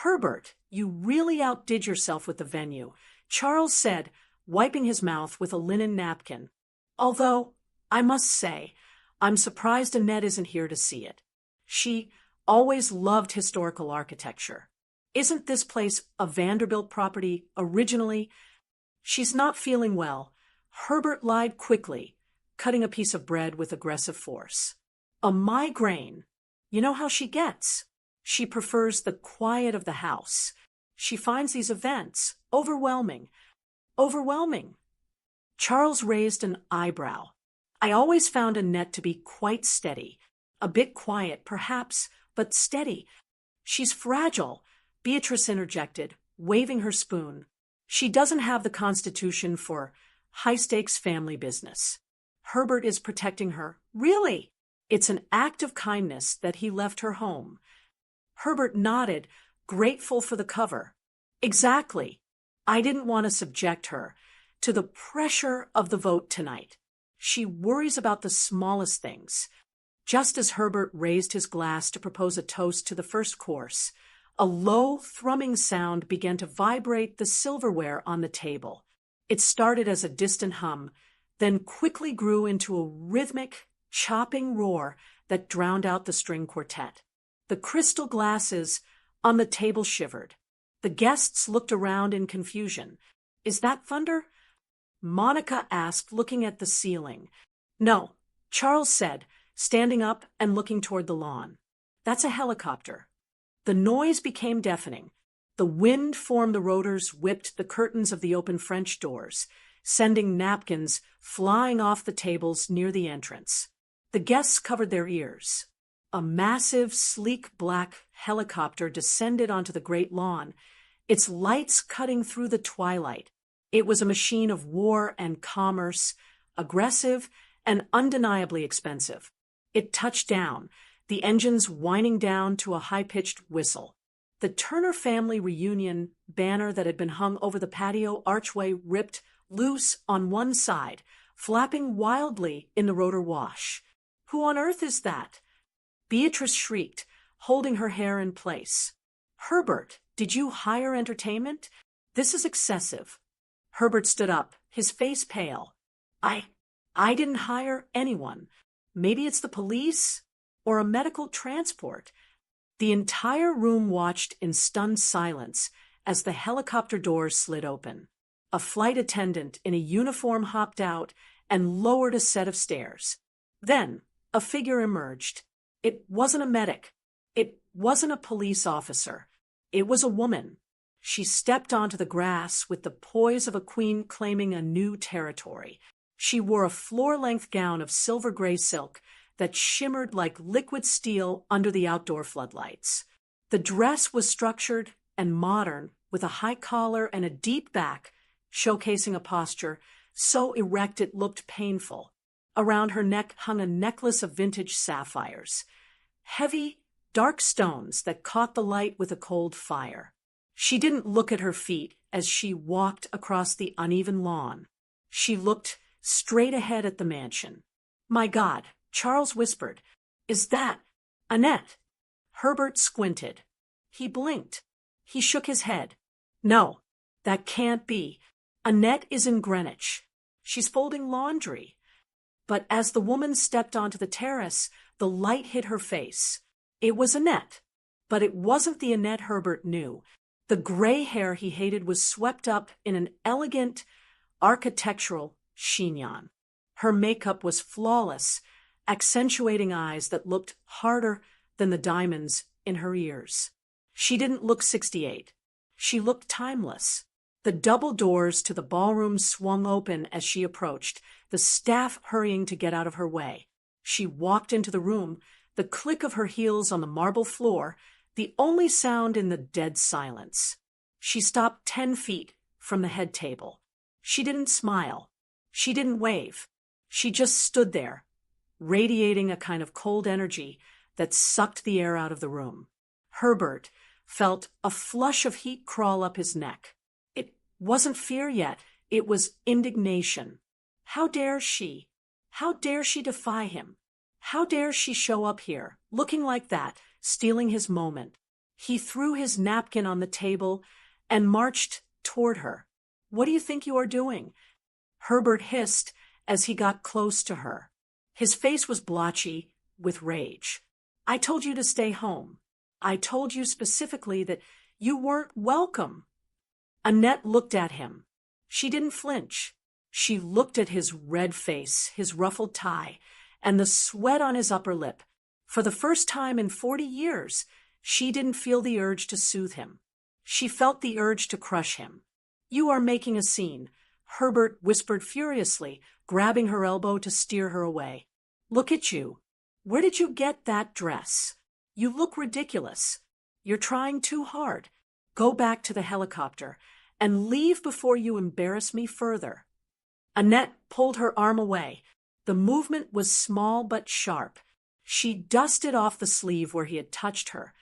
"Herbert, you really outdid yourself with the venue," Charles said, wiping his mouth with a linen napkin. "Although, I must say, I'm surprised Annette isn't here to see it. She always loved historical architecture. Isn't this place a Vanderbilt property originally?" "She's not feeling well," Herbert lied quickly, cutting a piece of bread with aggressive force. "A migraine. You know how she gets. She prefers the quiet of the house. She finds these events overwhelming. Overwhelming." Charles raised an eyebrow. "I always found Annette to be quite steady. A bit quiet, perhaps, but steady." "She's fragile," Beatrice interjected, waving her spoon. "She doesn't have the constitution for high-stakes family business. Herbert is protecting her." "Really?" "It's an act of kindness that he left her home." Herbert nodded, grateful for the cover. Exactly. I didn't want to subject her to the pressure of the vote tonight. She worries about the smallest things. Just as Herbert raised his glass to propose a toast to the first course, a low, thrumming sound began to vibrate the silverware on the table. It started as a distant hum, then quickly grew into a rhythmic, chopping roar that drowned out the string quartet. The crystal glasses on the table shivered. The guests looked around in confusion. "Is that thunder?" Monica asked, looking at the ceiling. "No," Charles said, standing up and looking toward the lawn. "That's a helicopter." The noise became deafening. The wind formed the rotors, whipped the curtains of the open French doors, sending napkins flying off the tables near the entrance. The guests covered their ears. A massive, sleek black helicopter descended onto the great lawn, its lights cutting through the twilight. It was a machine of war and commerce, aggressive and undeniably expensive. It touched down, the engines whining down to a high-pitched whistle. The Turner family reunion banner that had been hung over the patio archway ripped loose on one side, flapping wildly in the rotor wash. "Who on earth is that?" Beatrice shrieked, holding her hair in place. "Herbert, did you hire entertainment? This is excessive." Herbert stood up, his face pale. I didn't hire anyone. Maybe it's the police or a medical transport." The entire room watched in stunned silence as the helicopter doors slid open. A flight attendant in a uniform hopped out and lowered a set of stairs. Then a figure emerged. It wasn't a medic. It wasn't a police officer. It was a woman. She stepped onto the grass with the poise of a queen claiming a new territory. She wore a floor-length gown of silver-gray silk that shimmered like liquid steel under the outdoor floodlights. The dress was structured and modern, with a high collar and a deep back, showcasing a posture so erect it looked painful. Around her neck hung a necklace of vintage sapphires, heavy, dark stones that caught the light with a cold fire. She didn't look at her feet as she walked across the uneven lawn. She looked straight ahead at the mansion. "My God," Charles whispered, "is that Annette?" Herbert squinted. He blinked. He shook his head. "No, that can't be. Annette is in Greenwich. She's folding laundry." But as the woman stepped onto the terrace, the light hit her face. It was Annette, but it wasn't the Annette Herbert knew. The gray hair he hated was swept up in an elegant, architectural chignon. Her makeup was flawless, accentuating eyes that looked harder than the diamonds in her ears. She didn't look 68. She looked timeless. The double doors to the ballroom swung open as she approached, the staff hurrying to get out of her way. She walked into the room, the click of her heels on the marble floor, the only sound in the dead silence. She stopped 10 feet from the head table. She didn't smile. She didn't wave. She just stood there, radiating a kind of cold energy that sucked the air out of the room. Herbert felt a flush of heat crawl up his neck. It wasn't fear yet. It was indignation. How dare she? How dare she defy him? How dare she show up here, looking like that, stealing his moment? He threw his napkin on the table and marched toward her. "What do you think you are doing?" Herbert hissed as he got close to her. His face was blotchy with rage. "I told you to stay home. I told you specifically that you weren't welcome." Annette looked at him. She didn't flinch. She looked at his red face, his ruffled tie, and the sweat on his upper lip. For the first time in 40 years, she didn't feel the urge to soothe him. She felt the urge to crush him. "You are making a scene," Herbert whispered furiously, grabbing her elbow to steer her away. "Look at you. Where did you get that dress? You look ridiculous. You're trying too hard. Go back to the helicopter and leave before you embarrass me further." Annette pulled her arm away. The movement was small but sharp. She dusted off the sleeve where he had touched her,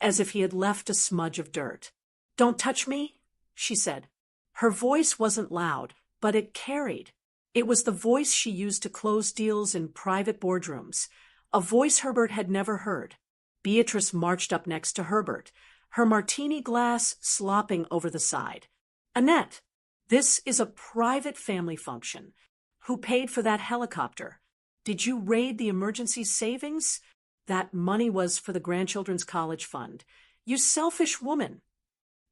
as if he had left a smudge of dirt. "Don't touch me. she said. Her voice wasn't loud, but it carried. It was the voice she used to close deals in private boardrooms, a voice Herbert had never heard. Beatrice marched up next to Herbert, her martini glass slopping over the side. Annette, this is a private family function. Who paid for that helicopter? Did you raid the emergency savings? That money was for the grandchildren's college fund. You selfish woman.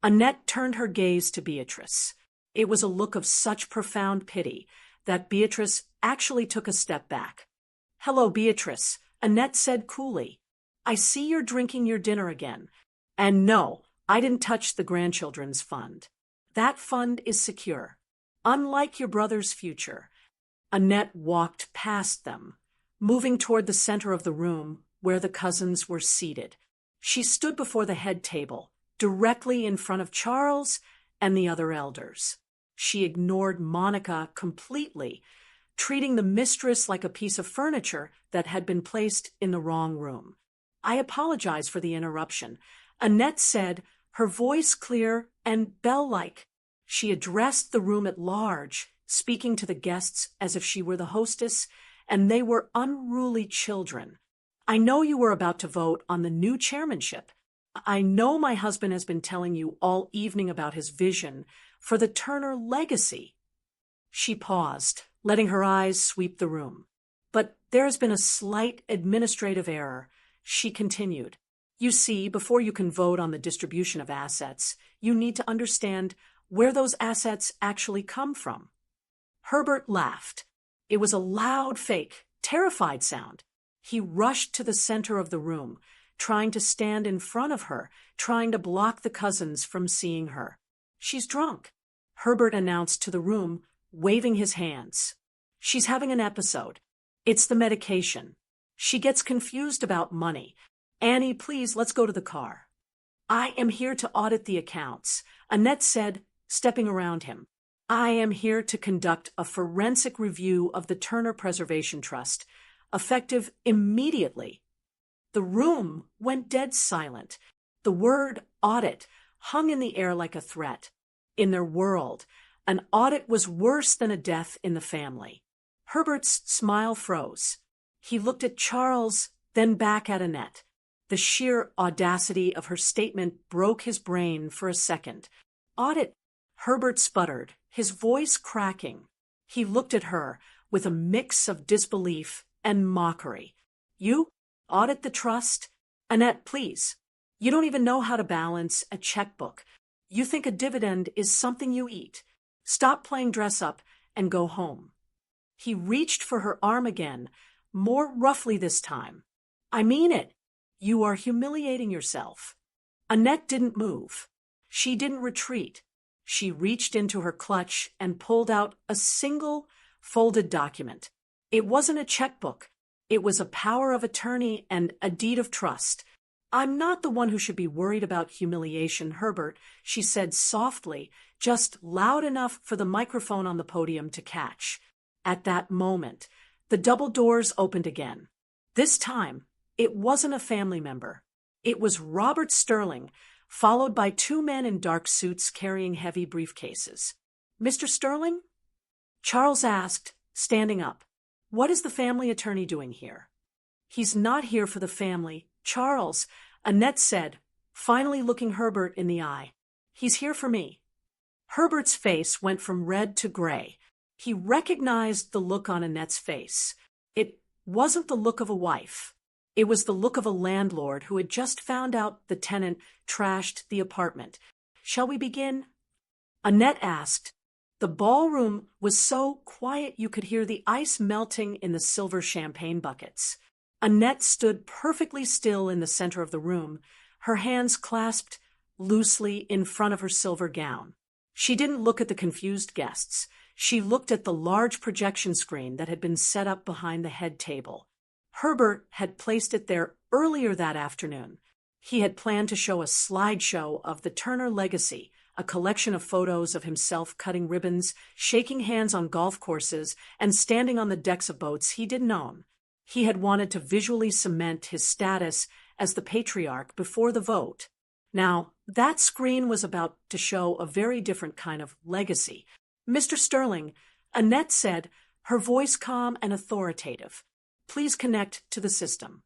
Annette turned her gaze to Beatrice. It was a look of such profound pity that Beatrice actually took a step back. Hello, Beatrice, Annette said coolly. I see you're drinking your dinner again. And no, I didn't touch the grandchildren's fund. That fund is secure. Unlike your brother's future. Annette walked past them, moving toward the center of the room where the cousins were seated. She stood before the head table, directly in front of Charles and the other elders. She ignored Monica completely, treating the mistress like a piece of furniture that had been placed in the wrong room. I apologize for the interruption, Annette said, her voice clear and bell-like. She addressed the room at large, speaking to the guests as if she were the hostess, and they were unruly children. I know you were about to vote on the new chairmanship. I know my husband has been telling you all evening about his vision for the Turner legacy. She paused, letting her eyes sweep the room. But there has been a slight administrative error, she continued. You see, before you can vote on the distribution of assets, you need to understand where those assets actually come from. Herbert laughed. It was a loud, fake, terrified sound. He rushed to the center of the room, trying to stand in front of her, trying to block the cousins from seeing her. She's drunk, Herbert announced to the room, waving his hands. She's having an episode. It's the medication. She gets confused about money. Annie, please, let's go to the car. I am here to audit the accounts, Annette said, stepping around him. I am here to conduct a forensic review of the Turner Preservation Trust, effective immediately. The room went dead silent. The word audit hung in the air like a threat. In their world, an audit was worse than a death in the family. Herbert's smile froze. He looked at Charles, then back at Annette. The sheer audacity of her statement broke his brain for a second. Audit, Herbert sputtered, his voice cracking. He looked at her with a mix of disbelief and mockery. You? Audit the trust? Annette, please. You don't even know how to balance a checkbook. You think a dividend is something you eat. Stop playing dress-up and go home. He reached for her arm again, more roughly this time. I mean it. You are humiliating yourself. Annette didn't move. She didn't retreat. She reached into her clutch and pulled out a single folded document. It wasn't a checkbook. It was a power of attorney and a deed of trust. I'm not the one who should be worried about humiliation, Herbert, she said softly, just loud enough for the microphone on the podium to catch. At that moment, the double doors opened again. This time, it wasn't a family member. It was Robert Sterling, followed by two men in dark suits carrying heavy briefcases. Mr. Sterling? Charles asked, standing up. What is the family attorney doing here? He's not here for the family, Charles, Annette said, finally looking Herbert in the eye. He's here for me. Herbert's face went from red to gray. He recognized the look on Annette's face. It wasn't the look of a wife. It was the look of a landlord who had just found out the tenant trashed the apartment. Shall we begin? Annette asked. The ballroom was so quiet you could hear the ice melting in the silver champagne buckets. Annette stood perfectly still in the center of the room, her hands clasped loosely in front of her silver gown. She didn't look at the confused guests. She looked at the large projection screen that had been set up behind the head table. Herbert had placed it there earlier that afternoon. He had planned to show a slideshow of the Turner legacy, a collection of photos of himself cutting ribbons, shaking hands on golf courses, and standing on the decks of boats he didn't own. He had wanted to visually cement his status as the patriarch before the vote. Now, That screen was about to show a very different kind of legacy. Mr. Sterling, Annette said, her voice calm and authoritative. Please connect to the system.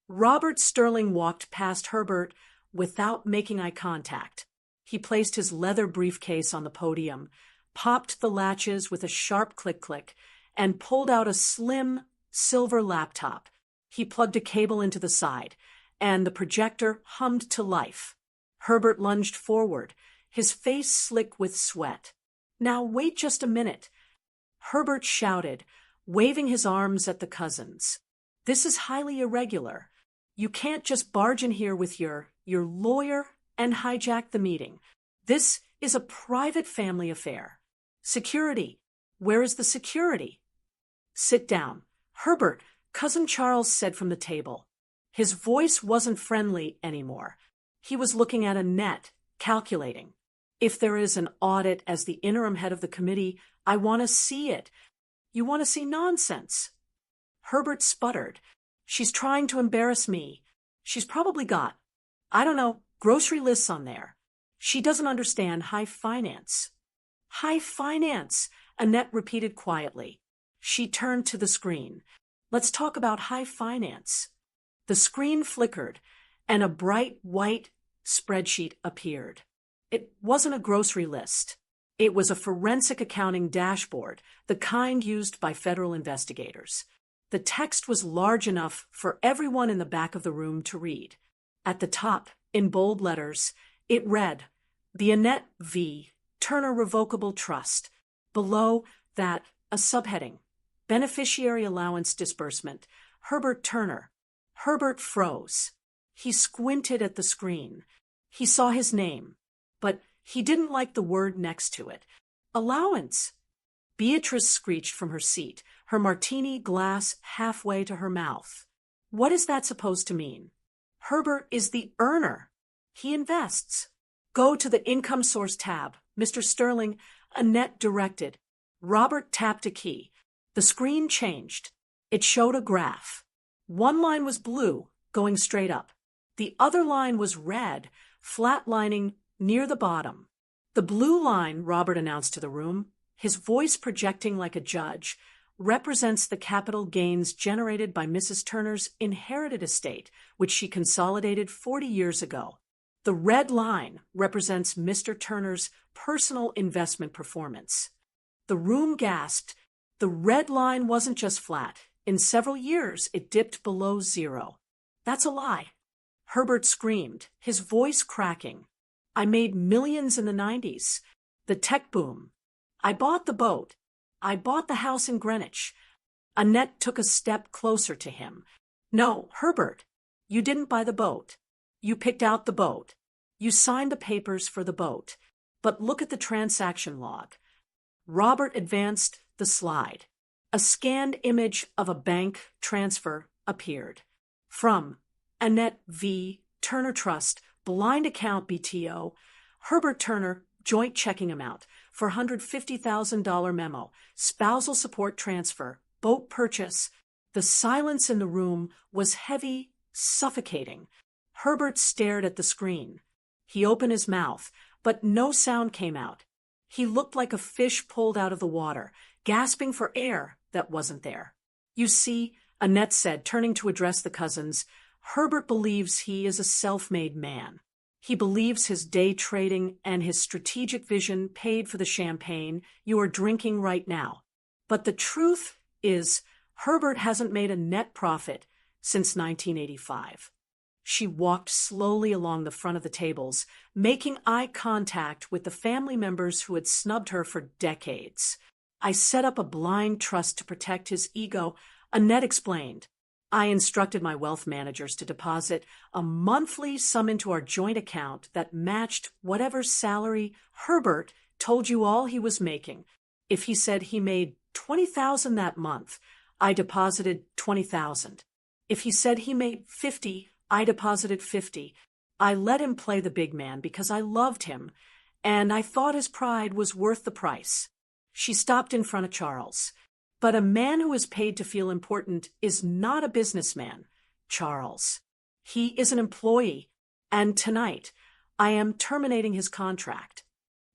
Robert Sterling walked past Herbert without making eye contact. He placed his leather briefcase on the podium, popped the latches with a sharp click-click, and pulled out a slim, silver laptop. He plugged a cable into the side, and the projector hummed to life. Herbert lunged forward, his face slick with sweat. Now wait just a minute, Herbert shouted, waving his arms at the cousins. This is highly irregular. You can't just barge in here with your lawyer and hijack the meeting. This is a private family affair. Security. Where is the security? Sit down. Herbert, Cousin Charles said from the table. His voice wasn't friendly anymore. He was looking at Annette, calculating. If there is an audit as the interim head of the committee, I want to see it. You want to see nonsense? Herbert sputtered. She's trying to embarrass me. She's probably got, I don't know, grocery lists on there. She doesn't understand high finance. High finance, Annette repeated quietly. She turned to the screen. Let's talk about high finance. The screen flickered, and a bright white spreadsheet appeared. It wasn't a grocery list. It was a forensic accounting dashboard, the kind used by federal investigators. The text was large enough for everyone in the back of the room to read. At the top, in bold letters, it read, The Annette V. Turner Revocable Trust. Below that, a subheading, Beneficiary Allowance Disbursement, Herbert Turner. Herbert froze. He squinted at the screen. He saw his name, but he didn't like the word next to it. Allowance. Beatrice screeched from her seat, her martini glass halfway to her mouth. What is that supposed to mean? Herbert is the earner. He invests. Go to the Income Source tab. Mr. Sterling, Annette directed. Robert tapped a key. The screen changed. It showed a graph. One line was blue, going straight up. The other line was red, flatlining near the bottom. The blue line, Robert announced to the room, his voice projecting like a judge, represents the capital gains generated by Mrs. Turner's inherited estate, which she consolidated 40 years ago. The red line represents Mr. Turner's personal investment performance. The room gasped. The red line wasn't just flat. In several years, it dipped below zero. That's a lie. Herbert screamed, his voice cracking. I made millions in the 90s. The tech boom. I bought the boat. I bought the house in Greenwich. Annette took a step closer to him. No, Herbert, you didn't buy the boat. You picked out the boat. You signed the papers for the boat. But look at the transaction log. Robert advanced the slide. A scanned image of a bank transfer appeared. From Annette V. Turner Trust, blind account BTO, Herbert Turner, joint checking amount, $450,000 memo, spousal support transfer, boat purchase. The silence in the room was heavy, suffocating. Herbert stared at the screen. He opened his mouth, but no sound came out. He looked like a fish pulled out of the water, gasping for air that wasn't there. You see, Annette said, turning to address the cousins, Herbert believes he is a self-made man. He believes his day trading and his strategic vision paid for the champagne you are drinking right now. But the truth is, Herbert hasn't made a net profit since 1985. She walked slowly along the front of the tables, making eye contact with the family members who had snubbed her for decades. I set up a blind trust to protect his ego, Annette explained. I instructed my wealth managers to deposit a monthly sum into our joint account that matched whatever salary Herbert told you all he was making. If he said he made $20,000 that month, I deposited $20,000. If he said he made $50,000, I deposited $50,000. I let him play the big man because I loved him, and I thought his pride was worth the price. She stopped in front of Charles. But a man who is paid to feel important is not a businessman, Charles. He is an employee, and tonight I am terminating his contract.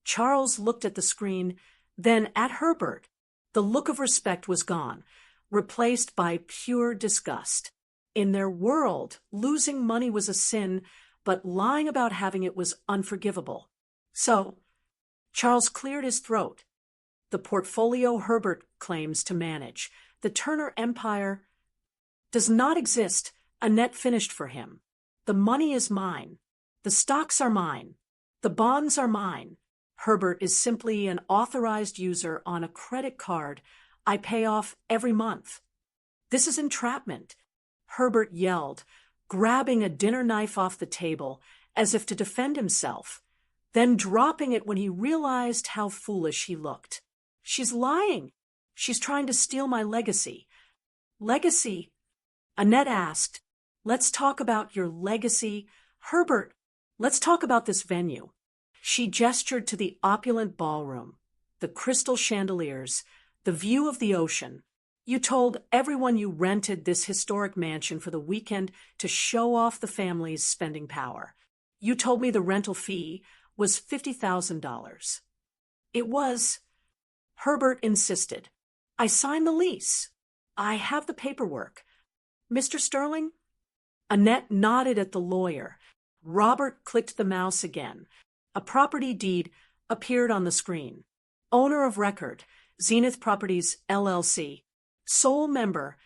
Charles looked at the screen, then at Herbert. The look of respect was gone, replaced by pure disgust. In their world, losing money was a sin, but lying about having it was unforgivable. So, Charles cleared his throat. The portfolio Herbert claims to manage, the Turner Empire, does not exist. Annette finished for him. The money is mine. The stocks are mine. The bonds are mine. Herbert is simply an authorized user on a credit card I pay off every month. This is entrapment. Herbert yelled, grabbing a dinner knife off the table as if to defend himself, then dropping it when he realized how foolish he looked. She's lying. She's trying to steal my legacy. Legacy? Annette asked. Let's talk about your legacy. Herbert, let's talk about this venue. She gestured to the opulent ballroom, the crystal chandeliers, the view of the ocean. You told everyone you rented this historic mansion for the weekend to show off the family's spending power. You told me the rental fee was $50,000. It was. Herbert insisted. I signed the lease. I have the paperwork. Mr. Sterling? Annette nodded at the lawyer. Robert clicked the mouse again. A property deed appeared on the screen. Owner of record, Zenith Properties, LLC. Sole member,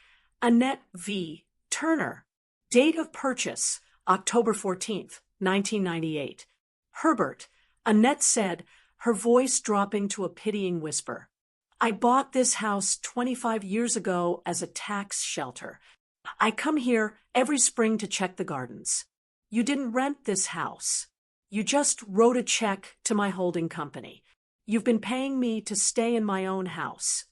Annette V. Turner. Date of purchase, October 14th, 1998. Herbert, Annette said, her voice dropping to a pitying whisper. I bought this house 25 years ago as a tax shelter. I come here every spring to check the gardens. You didn't rent this house. You just wrote a check to my holding company. You've been paying me to stay in my own house.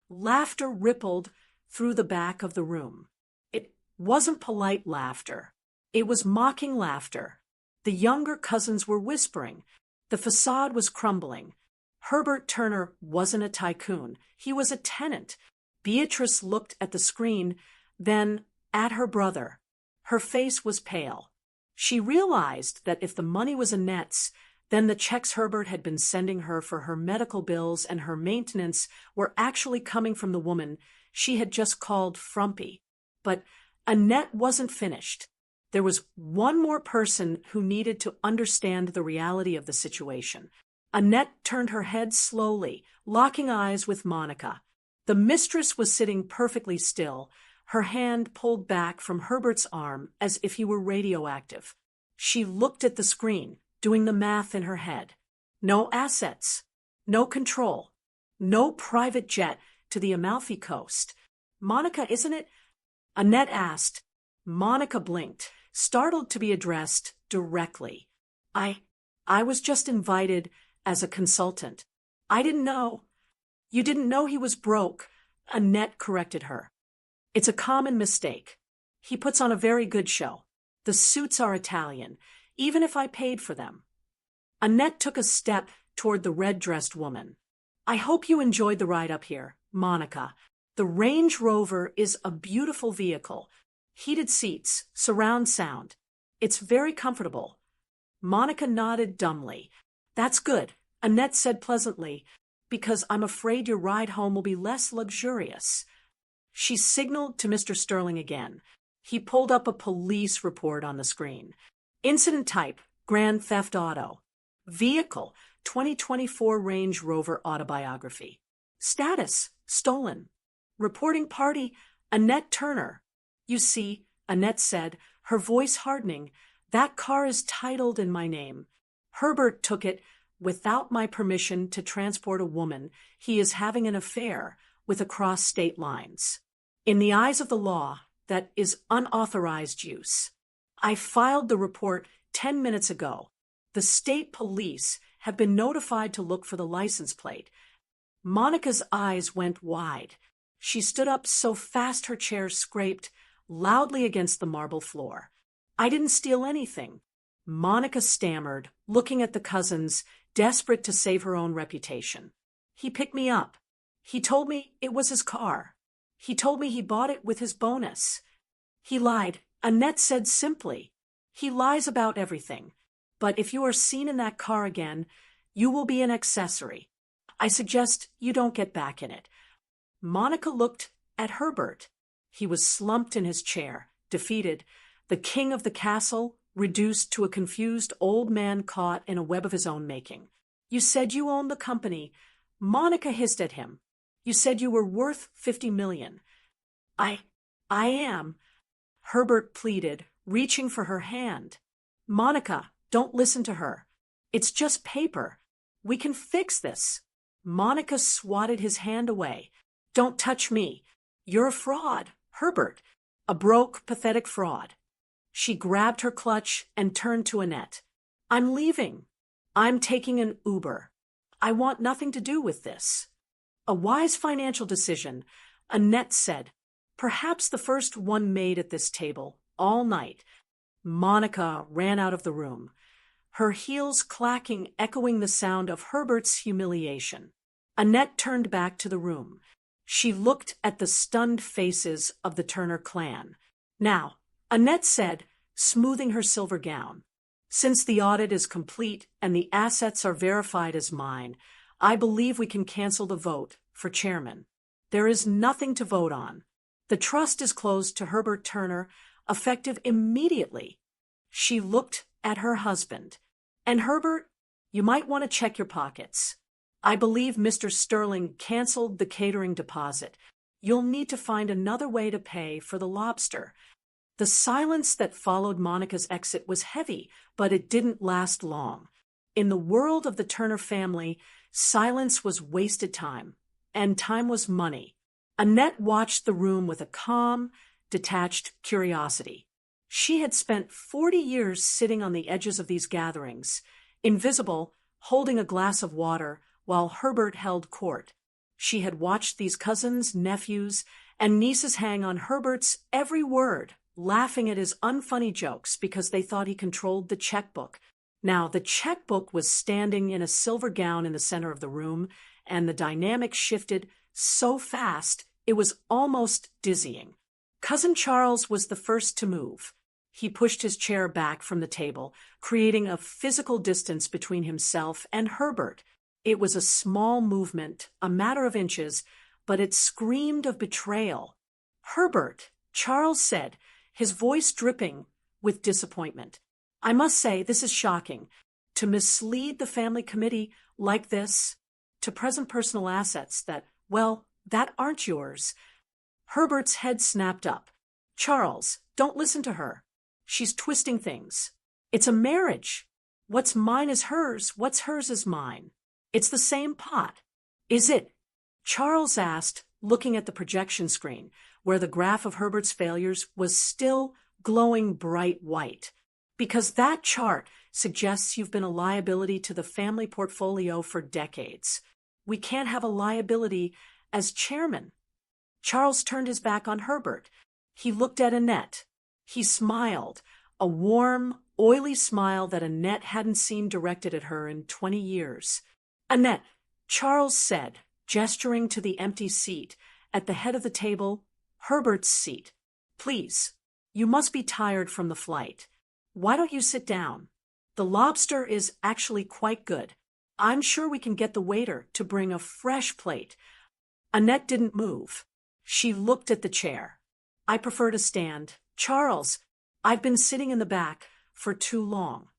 Laughter rippled through the back of the room. It wasn't polite laughter. It was mocking laughter. The younger cousins were whispering. The facade was crumbling. Herbert Turner wasn't a tycoon. He was a tenant. Beatrice looked at the screen, then at her brother. Her face was pale. She realized that if the money was Annette's, then the checks Herbert had been sending her for her medical bills and her maintenance were actually coming from the woman she had just called frumpy. But Annette wasn't finished. There was one more person who needed to understand the reality of the situation. Annette turned her head slowly, locking eyes with Monica. The mistress was sitting perfectly still, her hand pulled back from Herbert's arm as if he were radioactive. She looked at the screen, doing the math in her head. No assets, no control, no private jet to the Amalfi Coast. Monica, isn't it? Annette asked. Monica blinked, startled to be addressed directly. I was just invited as a consultant. I didn't know. You didn't know he was broke, Annette corrected her. It's a common mistake. He puts on a very good show. The suits are Italian, even if I paid for them. Annette took a step toward the red-dressed woman. I hope you enjoyed the ride up here, Monica. The Range Rover is a beautiful vehicle. Heated seats, surround sound. It's very comfortable. Monica nodded dumbly. That's good, Annette said pleasantly, because I'm afraid your ride home will be less luxurious. She signaled to Mr. Sterling again. He pulled up a police report on the screen. Incident type, Grand Theft Auto. Vehicle, 2024 Range Rover Autobiography. Status, stolen. Reporting party, Annette Turner. You see, Annette said, her voice hardening, that car is titled in my name. Herbert took it without my permission to transport a woman he is having an affair with across state lines. In the eyes of the law, that is unauthorized use. I filed the report 10 minutes ago. The state police have been notified to look for the license plate. Monica's eyes went wide. She stood up so fast her chair scraped loudly against the marble floor. I didn't steal anything. Monica stammered, looking at the cousins, desperate to save her own reputation. He picked me up. He told me it was his car. He told me he bought it with his bonus. He lied, Annette said simply. He lies about everything. But if you are seen in that car again, you will be an accessory. I suggest you don't get back in it." Monica looked at Herbert. He was slumped in his chair, defeated, the king of the castle, reduced to a confused old man caught in a web of his own making. "You said you owned the company." Monica hissed at him. "You said you were worth 50 million. I am," Herbert pleaded, reaching for her hand. "Monica, don't listen to her. It's just paper. We can fix this." Monica swatted his hand away. "Don't touch me. You're a fraud, Herbert. A broke, pathetic fraud." She grabbed her clutch and turned to Annette. "I'm leaving. I'm taking an Uber. I want nothing to do with this." "A wise financial decision," Annette said. "Perhaps the first one made at this table, all night." Monica ran out of the room, her heels clacking, echoing the sound of Herbert's humiliation. Annette turned back to the room. She looked at the stunned faces of the Turner clan. "Now," Annette said, smoothing her silver gown, "since the audit is complete and the assets are verified as mine, I believe we can cancel the vote for chairman. There is nothing to vote on. The trust is closed to Herbert Turner, effective immediately." She looked at her husband. "And Herbert, you might want to check your pockets. I believe Mr. Sterling canceled the catering deposit. You'll need to find another way to pay for the lobster." The silence that followed Monica's exit was heavy, but it didn't last long. In the world of the Turner family, silence was wasted time, and time was money. Annette watched the room with a calm, detached curiosity. She had spent 40 years sitting on the edges of these gatherings, invisible, holding a glass of water while Herbert held court. She had watched these cousins, nephews, and nieces hang on Herbert's every word, laughing at his unfunny jokes because they thought he controlled the checkbook. Now, the checkbook was standing in a silver gown in the center of the room, and the dynamic shifted so fast it was almost dizzying. Cousin Charles was the first to move. He pushed his chair back from the table, creating a physical distance between himself and Herbert. It was a small movement, a matter of inches, but it screamed of betrayal. "Herbert," Charles said, his voice dripping with disappointment, "I must say this is shocking. To mislead the family committee like this, to present personal assets that aren't yours." Herbert's head snapped up. "Charles, don't listen to her. She's twisting things. It's a marriage. What's mine is hers, what's hers is mine. It's the same pot." "Is it?" Charles asked, looking at the projection screen, where the graph of Herbert's failures was still glowing bright white. "Because that chart suggests you've been a liability to the family portfolio for decades. We can't have a liability as chairman." Charles turned his back on Herbert. He looked at Annette. He smiled, a warm, oily smile that Annette hadn't seen directed at her in 20 years. "Annette," Charles said, gesturing to the empty seat at the head of the table, Herbert's seat. "Please, you must be tired from the flight. Why don't you sit down? The lobster is actually quite good. I'm sure we can get the waiter to bring a fresh plate." Annette didn't move. She looked at the chair. "I prefer to stand. Charles, I've been sitting in the back for too long."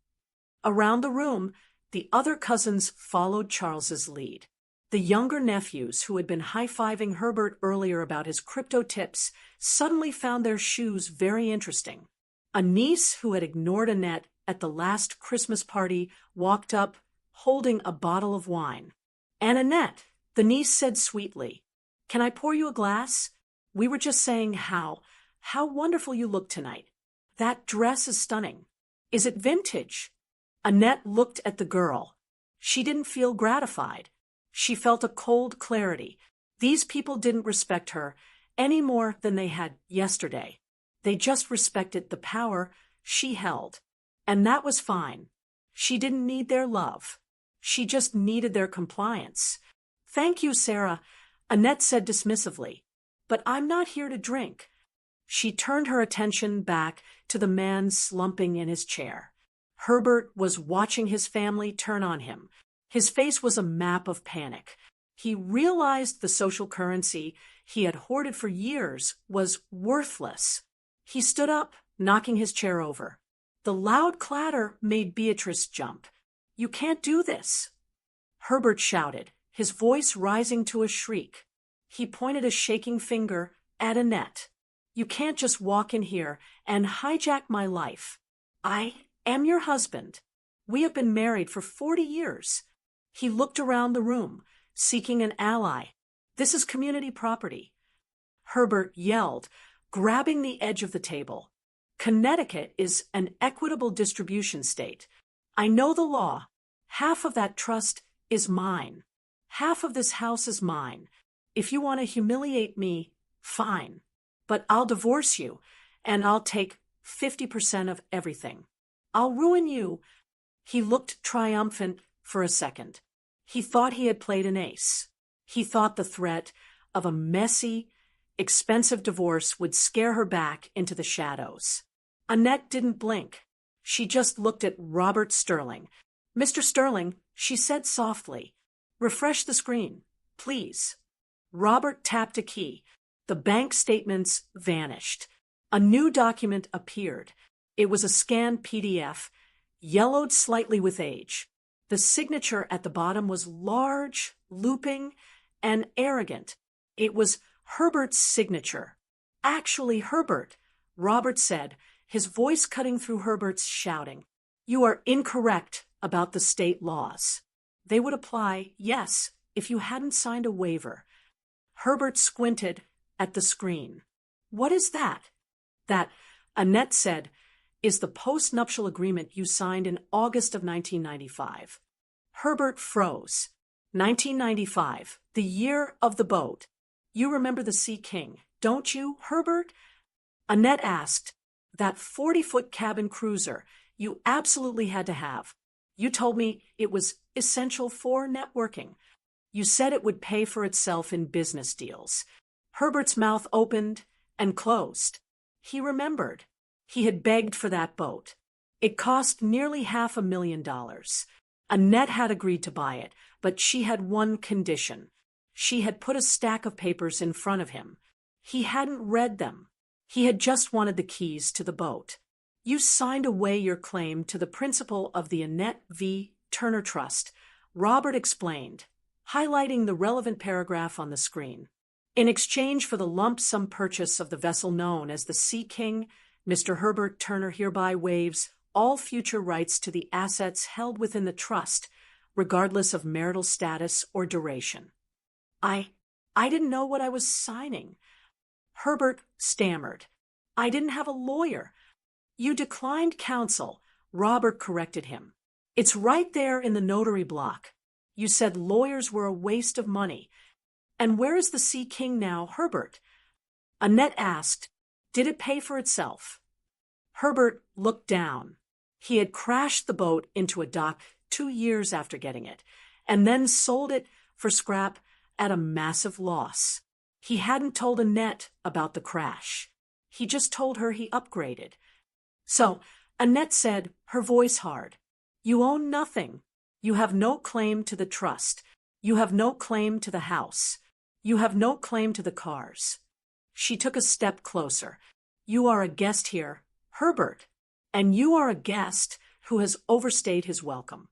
Around the room, the other cousins followed Charles's lead. The younger nephews, who had been high-fiving Herbert earlier about his crypto tips, suddenly found their shoes very interesting. A niece who had ignored Annette at the last Christmas party walked up, holding a bottle of wine. "And Annette," the niece said sweetly, "can I pour you a glass? We were just saying how wonderful you look tonight. That dress is stunning. Is it vintage?" Annette looked at the girl. She didn't feel gratified. She felt a cold clarity. These people didn't respect her any more than they had yesterday. They just respected the power she held. And that was fine. She didn't need their love. She just needed their compliance. "Thank you, Sarah," Annette said dismissively. "But I'm not here to drink." She turned her attention back to the man slumping in his chair. Herbert was watching his family turn on him. His face was a map of panic. He realized the social currency he had hoarded for years was worthless. He stood up, knocking his chair over. The loud clatter made Beatrice jump. "You can't do this!" Herbert shouted, his voice rising to a shriek. He pointed a shaking finger at Annette. "You can't just walk in here and hijack my life. I am your husband. We have been married for 40 years. He looked around the room, seeking an ally. "This is community property." Herbert yelled, grabbing the edge of the table. "Connecticut is an equitable distribution state. I know the law. Half of that trust is mine. Half of this house is mine. If you want to humiliate me, fine. But I'll divorce you, and I'll take 50% of everything. I'll ruin you." He looked triumphant for a second. He thought he had played an ace. He thought the threat of a messy, expensive divorce would scare her back into the shadows. Annette didn't blink. She just looked at Robert Sterling. "Mr. Sterling," she said softly, "refresh the screen, please." Robert tapped a key. The bank statements vanished. A new document appeared. It was a scanned PDF, yellowed slightly with age. The signature at the bottom was large, looping, and arrogant. It was Herbert's signature. "Actually, Herbert," Robert said, his voice cutting through Herbert's shouting, "you are incorrect about the state laws. They would apply, yes, if you hadn't signed a waiver." Herbert squinted at the screen. "What is that?" "That," Annette said, "is the post-nuptial agreement you signed in August of 1995. Herbert froze. 1995, the year of the boat. "You remember the Sea King, don't you, Herbert?" Annette asked. "That 40-foot cabin cruiser you absolutely had to have. You told me it was essential for networking. You said it would pay for itself in business deals." Herbert's mouth opened and closed. He remembered. He had begged for that boat. It cost nearly $500,000. Annette had agreed to buy it, but she had one condition. She had put a stack of papers in front of him. He hadn't read them. He had just wanted the keys to the boat. "You signed away your claim to the principal of the Annette V. Turner Trust," Robert explained, highlighting the relevant paragraph on the screen. "In exchange for the lump sum purchase of the vessel known as the Sea King, Mr. Herbert Turner hereby waives all future rights to the assets held within the trust, regardless of marital status or duration." I didn't know what I was signing." Herbert stammered. "I didn't have a lawyer." "You declined counsel," Robert corrected him. "It's right there in the notary block. You said lawyers were a waste of money. And where is the Sea King now, Herbert?" Annette asked, "Did it pay for itself?" Herbert looked down. He had crashed the boat into a dock 2 years after getting it, and then sold it for scrap at a massive loss. He hadn't told Annette about the crash. He just told her he upgraded. "So," Annette said, her voice hard, "you own nothing. You have no claim to the trust. You have no claim to the house. You have no claim to the cars." She took a step closer. "You are a guest here, Herbert, and you are a guest who has overstayed his welcome."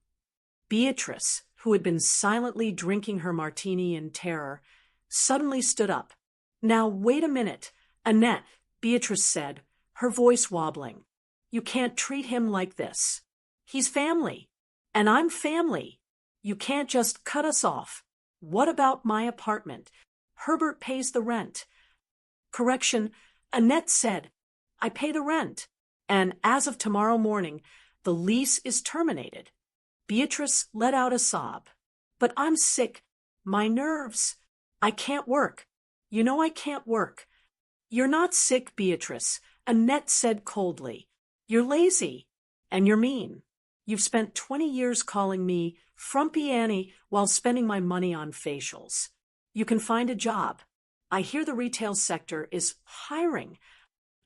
Beatrice, who had been silently drinking her martini in terror, suddenly stood up. "Now, wait a minute, Annette," Beatrice said, her voice wobbling. "You can't treat him like this. He's family, and I'm family. You can't just cut us off. What about my apartment? Herbert pays the rent." "Correction," Annette said, "I pay the rent, and as of tomorrow morning, the lease is terminated." Beatrice let out a sob. "But I'm sick. My nerves. I can't work. You know I can't work." "You're not sick, Beatrice," Annette said coldly. "You're lazy, and you're mean. You've spent 20 years calling me Frumpy Annie while spending my money on facials. You can find a job. I hear the retail sector is hiring."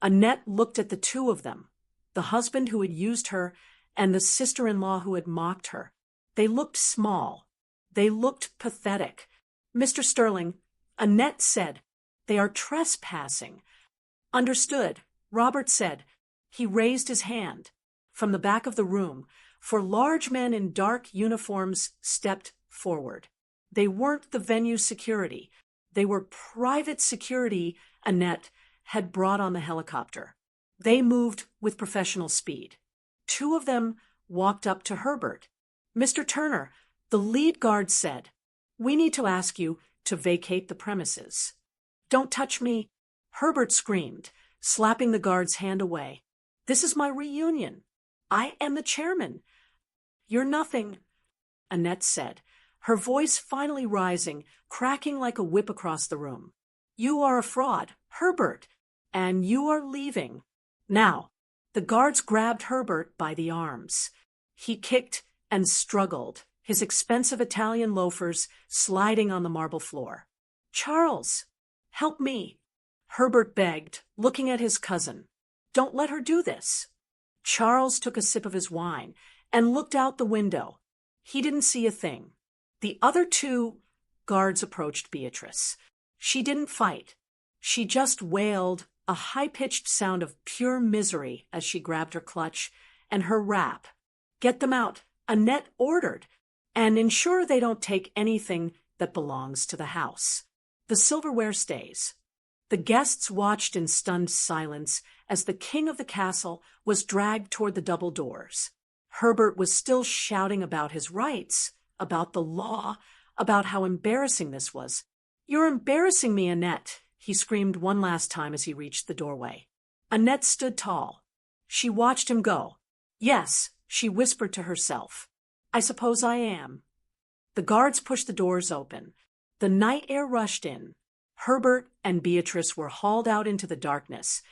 Annette looked at the two of them, the husband who had used her and the sister-in-law who had mocked her. They looked small. They looked pathetic. "Mr. Sterling," Annette said, "they are trespassing." "Understood," Robert said. He raised his hand. From the back of the room, 4 large men in dark uniforms stepped forward. They weren't the venue security. They were private security Annette had brought on the helicopter. They moved with professional speed. 2 of them walked up to Herbert. "Mr. Turner," the lead guard said, "we need to ask you to vacate the premises." "Don't touch me," Herbert screamed, slapping the guard's hand away. "This is my reunion. I am the chairman." "You're nothing," Annette said, her voice finally rising, cracking like a whip across the room. "You are a fraud, Herbert, and you are leaving. Now." The guards grabbed Herbert by the arms. He kicked and struggled, his expensive Italian loafers sliding on the marble floor. "Charles, help me," Herbert begged, looking at his cousin. "Don't let her do this." Charles took a sip of his wine and looked out the window. He didn't see a thing. The other 2 guards approached Beatrice. She didn't fight. She just wailed, a high-pitched sound of pure misery as she grabbed her clutch and her wrap. "Get them out," Annette ordered, "and ensure they don't take anything that belongs to the house. The silverware stays." The guests watched in stunned silence as the king of the castle was dragged toward the double doors. Herbert was still shouting about his rights, about the law, about how embarrassing this was. "You're embarrassing me, Annette," he screamed one last time as he reached the doorway. Annette stood tall. She watched him go. "Yes," she whispered to herself. "I suppose I am." The guards pushed the doors open. The night air rushed in. Herbert and Beatrice were hauled out into the darkness,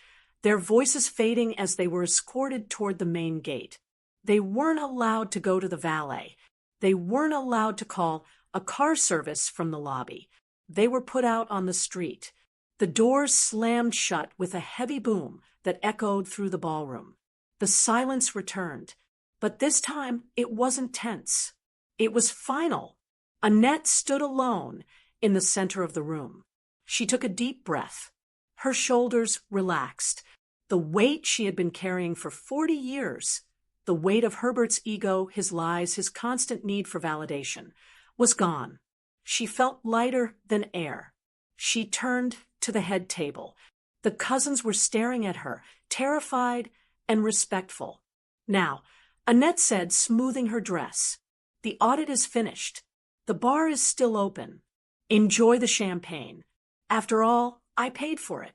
their voices fading as they were escorted toward the main gate. They weren't allowed to go to the valet. They weren't allowed to call a car service from the lobby. They were put out on the street. The doors slammed shut with a heavy boom that echoed through the ballroom. The silence returned, but this time it wasn't tense. It was final. Annette stood alone in the center of the room. She took a deep breath. Her shoulders relaxed. The weight she had been carrying for 40 years, the weight of Herbert's ego, his lies, his constant need for validation, was gone. She felt lighter than air. She turned to the head table. The cousins were staring at her, terrified and respectful. "Now," Annette said, smoothing her dress, "the audit is finished. The bar is still open. Enjoy the champagne. After all, I paid for it."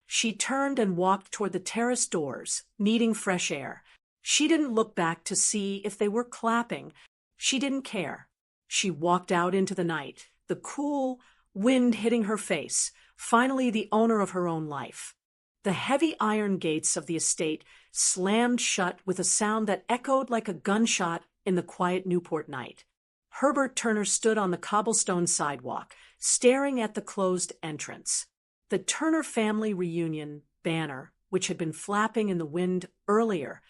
She turned and walked toward the terrace doors, needing fresh air. She didn't look back to see if they were clapping. She didn't care. She walked out into the night, the cool wind hitting her face, finally the owner of her own life. The heavy iron gates of the estate slammed shut with a sound that echoed like a gunshot in the quiet Newport night. Herbert Turner stood on the cobblestone sidewalk, staring at the closed entrance. The Turner family reunion banner, which had been flapping in the wind earlier,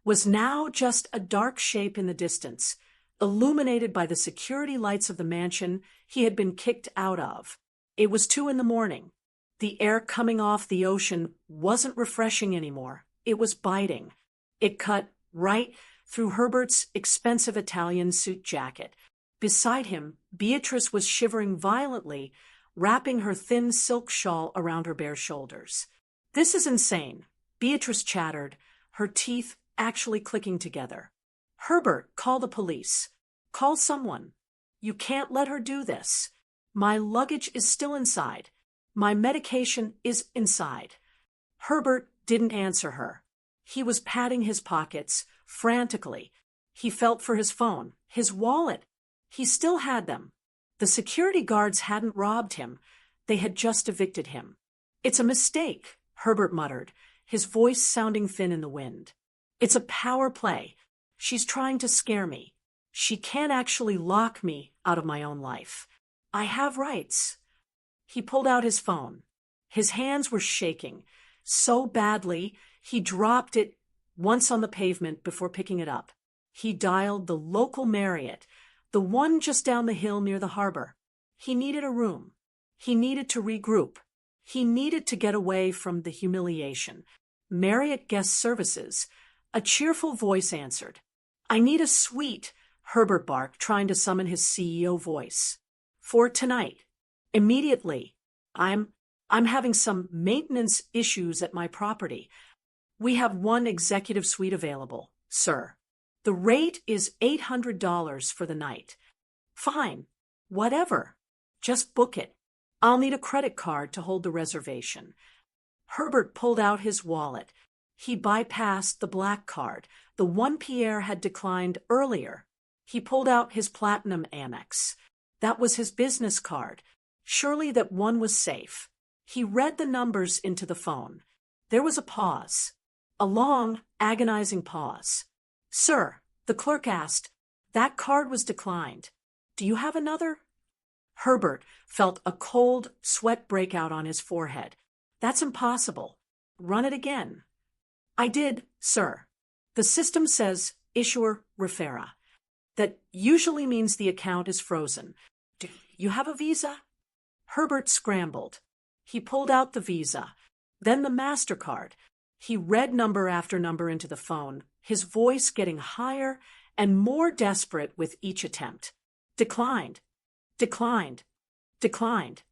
was now just a dark shape in the distance, illuminated by the security lights of the mansion he had been kicked out of. It was 2 a.m. The air coming off the ocean wasn't refreshing anymore. It was biting. It cut right through Herbert's expensive Italian suit jacket. Beside him, Beatrice was shivering violently, wrapping her thin silk shawl around her bare shoulders. "This is insane," Beatrice chattered, her teeth actually clicking together. "Herbert, call the police. Call someone. You can't let her do this. My luggage is still inside. My medication is inside." Herbert didn't answer her. He was patting his pockets frantically. He felt for his phone, his wallet. He still had them. The security guards hadn't robbed him. They had just evicted him. "It's a mistake," Herbert muttered, his voice sounding thin in the wind. "It's a power play. She's trying to scare me. She can't actually lock me out of my own life. I have rights." He pulled out his phone. His hands were shaking so badly he dropped it once on the pavement before picking it up. He dialed the local Marriott, the one just down the hill near the harbor. He needed a room. He needed to regroup. He needed to get away from the humiliation. Marriott Guest Services. A cheerful voice answered. I need a suite, Herbert barked, trying to summon his CEO voice. For tonight. Immediately. I'm having some maintenance issues at my property. We have one executive suite available, sir. The rate is $800 for the night. Fine. Whatever. Just book it. I'll need a credit card to hold the reservation. Herbert pulled out his wallet. He bypassed the black card, the one Pierre had declined earlier. He pulled out his platinum Amex. That was his business card. Surely that one was safe. He read the numbers into the phone. There was a pause. A long, agonizing pause. Sir, the clerk asked, that card was declined. Do you have another? Herbert felt a cold sweat break out on his forehead. That's impossible. Run it again. I did, sir. The system says issuer referra. That usually means the account is frozen. Do you have a Visa? Herbert scrambled. He pulled out the Visa, then the MasterCard. He read number after number into the phone, his voice getting higher and more desperate with each attempt. Declined. Declined. Declined.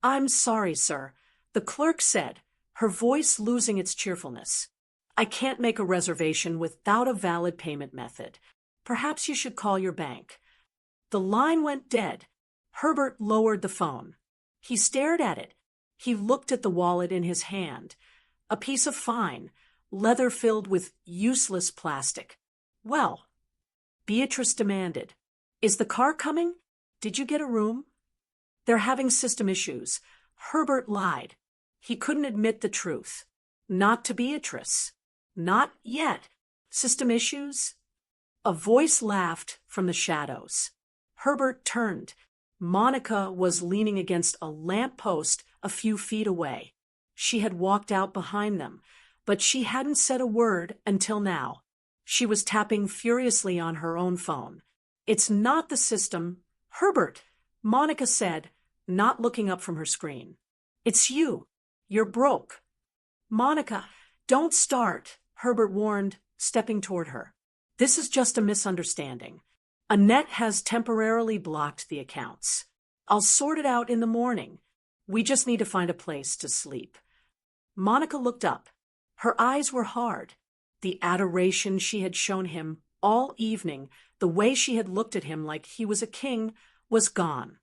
I'm sorry, sir, the clerk said, her voice losing its cheerfulness. I can't make a reservation without a valid payment method. Perhaps you should call your bank. The line went dead. Herbert lowered the phone. He stared at it. He looked at the wallet in his hand. A piece of fine, leather filled with useless plastic. Well, Beatrice demanded, is the car coming? Did you get a room? They're having system issues. Herbert lied. He couldn't admit the truth. Not to Beatrice. Not yet. System issues? A voice laughed from the shadows. Herbert turned. Monica was leaning against a lamp-post a few feet away. She had walked out behind them, but she hadn't said a word until now. She was tapping furiously on her own phone. It's not the system. Herbert, Monica said, not looking up from her screen. It's you. You're broke. Monica, don't start, Herbert warned, stepping toward her. This is just a misunderstanding. Annette has temporarily blocked the accounts. I'll sort it out in the morning. We just need to find a place to sleep. Monica looked up. Her eyes were hard. The adoration she had shown him all evening, the way she had looked at him like he was a king, was gone.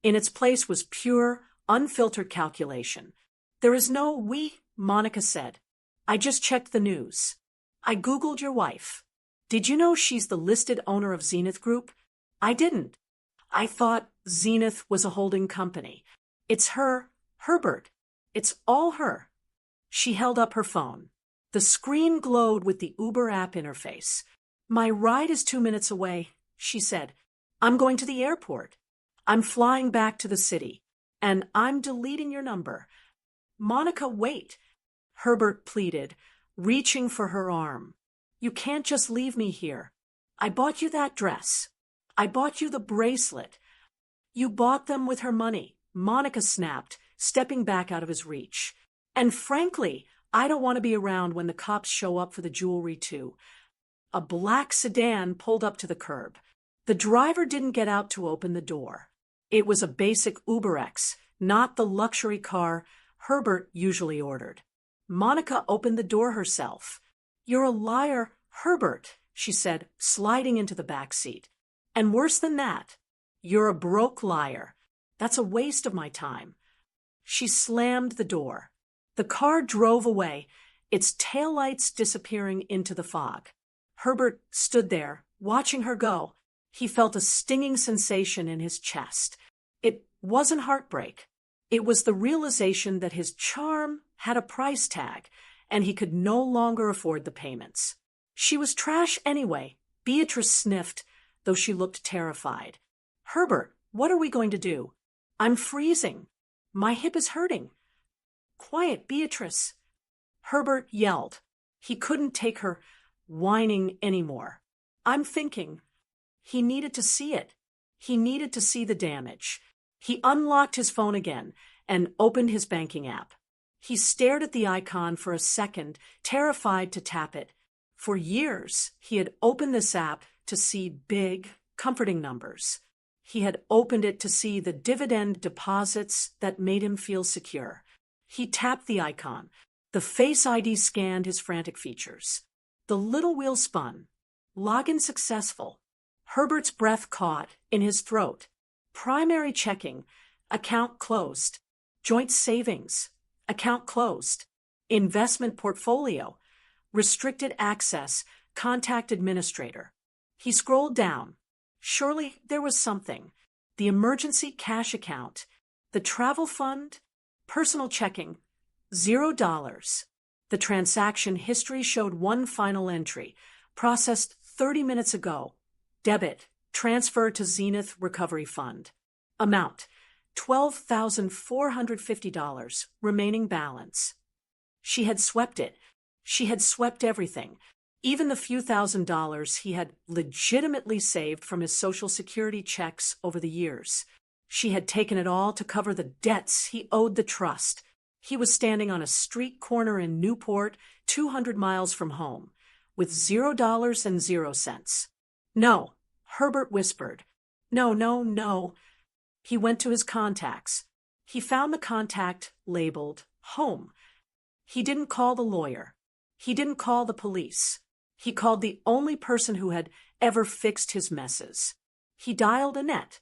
In its place was pure, unfiltered calculation. There is no we, Monica said. I just checked the news. I Googled your wife. Did you know she's the listed owner of Zenith Group? I didn't. I thought Zenith was a holding company. It's her, Herbert. It's all her. She held up her phone. The screen glowed with the Uber app interface. My ride is 2 minutes away, she said. I'm going to the airport. I'm flying back to the city. And I'm deleting your number. Monica, wait, Herbert pleaded, reaching for her arm. You can't just leave me here. I bought you that dress. I bought you the bracelet. You bought them with her money, Monica snapped, stepping back out of his reach. And frankly, I don't want to be around when the cops show up for the jewelry too. A black sedan pulled up to the curb. The driver didn't get out to open the door. It was a basic UberX, not the luxury car Herbert usually ordered. Monica opened the door herself. You're a liar, Herbert, she said, sliding into the back seat. And worse than that, you're a broke liar. That's a waste of my time. She slammed the door. The car drove away, its taillights disappearing into the fog. Herbert stood there, watching her go. He felt a stinging sensation in his chest. It wasn't heartbreak. It was the realization that his charm had a price tag, and he could no longer afford the payments. She was trash anyway, Beatrice sniffed, though she looked terrified. Herbert, what are we going to do? I'm freezing. My hip is hurting. Quiet, Beatrice. Herbert yelled. He couldn't take her whining anymore. I'm thinking. He needed to see it. He needed to see the damage. He unlocked his phone again and opened his banking app. He stared at the icon for a second, terrified to tap it. For years, he had opened this app to see big, comforting numbers. He had opened it to see the dividend deposits that made him feel secure. He tapped the icon. The Face ID scanned his frantic features. The little wheel spun. Login successful. Herbert's breath caught in his throat. Primary checking. Account closed. Joint savings. Account closed. Investment portfolio. Restricted access. Contact administrator. He scrolled down. Surely there was something. The emergency cash account. The travel fund. Personal checking. $0. The transaction history showed one final entry. Processed 30 minutes ago. Debit. Transfer to Zenith Recovery Fund. Amount. $12,450. Remaining balance. She had swept it. She had swept everything. Even the few $1,000s he had legitimately saved from his Social Security checks over the years. She had taken it all to cover the debts he owed the trust. He was standing on a street corner in Newport, 200 miles from home, with $0 and 0 cents. No, Herbert whispered. No, no, no. He went to his contacts. He found the contact labeled home. He didn't call the lawyer. He didn't call the police. He called the only person who had ever fixed his messes. He dialed Annette.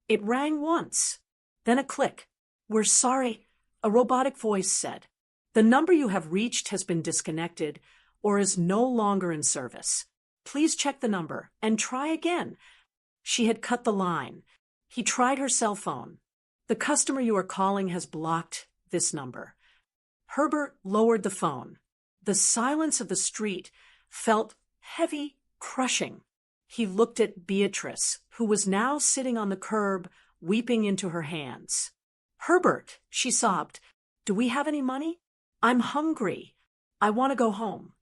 It rang once, then a click. We're sorry, a robotic voice said. The number you have reached has been disconnected or is no longer in service. Please check the number and try again. She had cut the line. He tried her cell phone. The customer you are calling has blocked this number. Herbert lowered the phone. The silence of the street felt heavy, crushing. He looked at Beatrice, who was now sitting on the curb, weeping into her hands. Herbert, she sobbed, do we have any money? I'm hungry. I want to go home.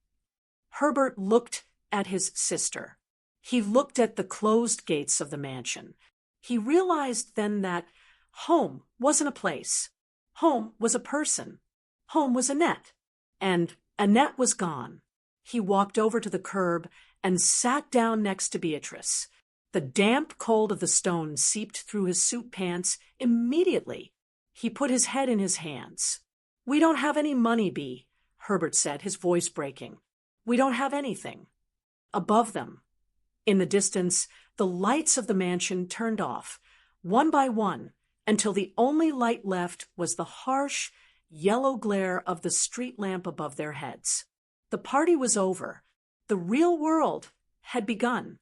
Herbert looked at his sister. He looked at the closed gates of the mansion. He realized then that home wasn't a place. Home was a person. Home was Annette. And Annette was gone. He walked over to the curb and sat down next to Beatrice. The damp cold of the stone seeped through his suit pants immediately. He put his head in his hands. We don't have any money, Bea, Herbert said, his voice breaking. We don't have anything. Above them, in the distance, the lights of the mansion turned off, one by one, until the only light left was the harsh, yellow glare of the street lamp above their heads. The party was over. The real world had begun.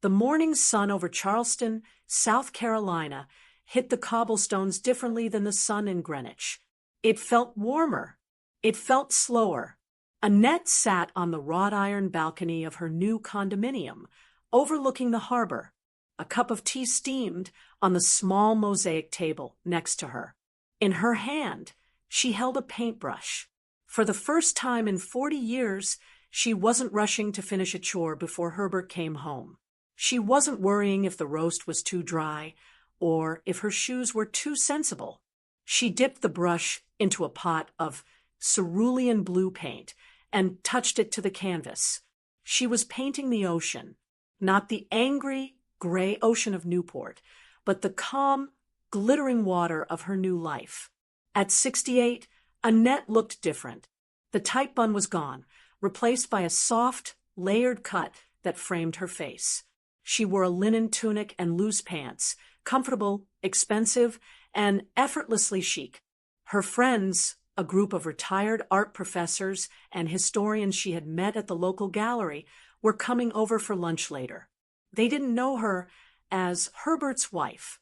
The morning sun over Charleston, South Carolina, hit the cobblestones differently than the sun in Greenwich. It felt warmer. It felt slower. Annette sat on the wrought iron balcony of her new condominium, overlooking the harbor. A cup of tea steamed on the small mosaic table next to her. In her hand, she held a paintbrush. For the first time in 40 years, she wasn't rushing to finish a chore before Herbert came home. She wasn't worrying if the roast was too dry or if her shoes were too sensible. She dipped the brush into a pot of cerulean blue paint and touched it to the canvas. She was painting the ocean, not the angry, gray ocean of Newport, but the calm, glittering water of her new life. At 68, Annette looked different. The tight bun was gone, replaced by a soft, layered cut that framed her face. She wore a linen tunic and loose pants, comfortable, expensive, and effortlessly chic. Her friends, a group of retired art professors and historians she had met at the local gallery, were coming over for lunch later. They didn't know her as Herbert's wife.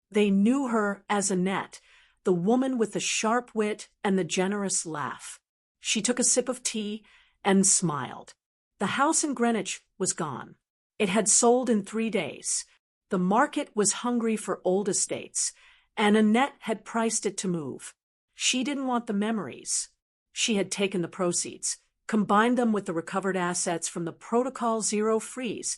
They knew her as Annette, the woman with the sharp wit and the generous laugh. She took a sip of tea and smiled. The house in Greenwich was gone. It had sold in 3 days. The market was hungry for old estates, and Annette had priced it to move. She didn't want the memories. She had taken the proceeds, combined them with the recovered assets from the Protocol Zero freeze,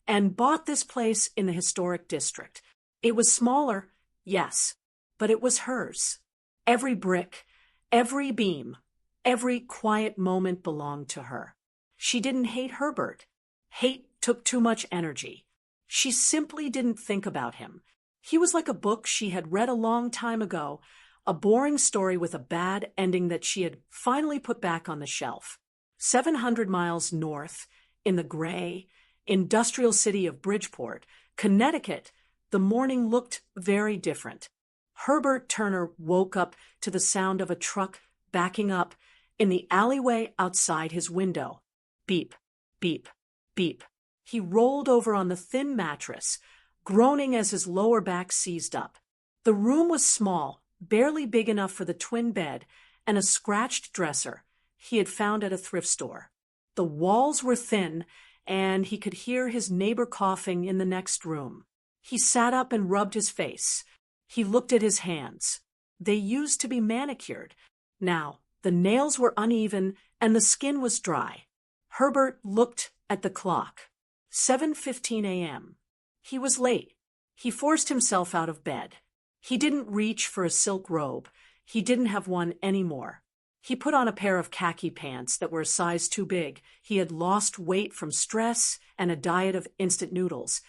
and bought this place in the historic district. It was smaller, yes, but it was hers. Every brick, every beam, every quiet moment belonged to her. She didn't hate Herbert. Hate took too much energy. She simply didn't think about him. He was like a book she had read a long time ago, a boring story with a bad ending that she had finally put back on the shelf. 700 miles north, in the gray, industrial city of Bridgeport, Connecticut, the morning looked very different. Herbert Turner woke up to the sound of a truck backing up in the alleyway outside his window. Beep, beep, beep. He rolled over on the thin mattress, groaning as his lower back seized up. The room was small, barely big enough for the twin bed and a scratched dresser he had found at a thrift store. The walls were thin, and he could hear his neighbor coughing in the next room. He sat up and rubbed his face. He looked at his hands. They used to be manicured. Now, the nails were uneven and the skin was dry. Herbert looked at the clock. 7:15 a.m. He was late. He forced himself out of bed. He didn't reach for a silk robe. He didn't have one anymore. He put on a pair of khaki pants that were a size too big. He had lost weight from stress and a diet of instant noodles,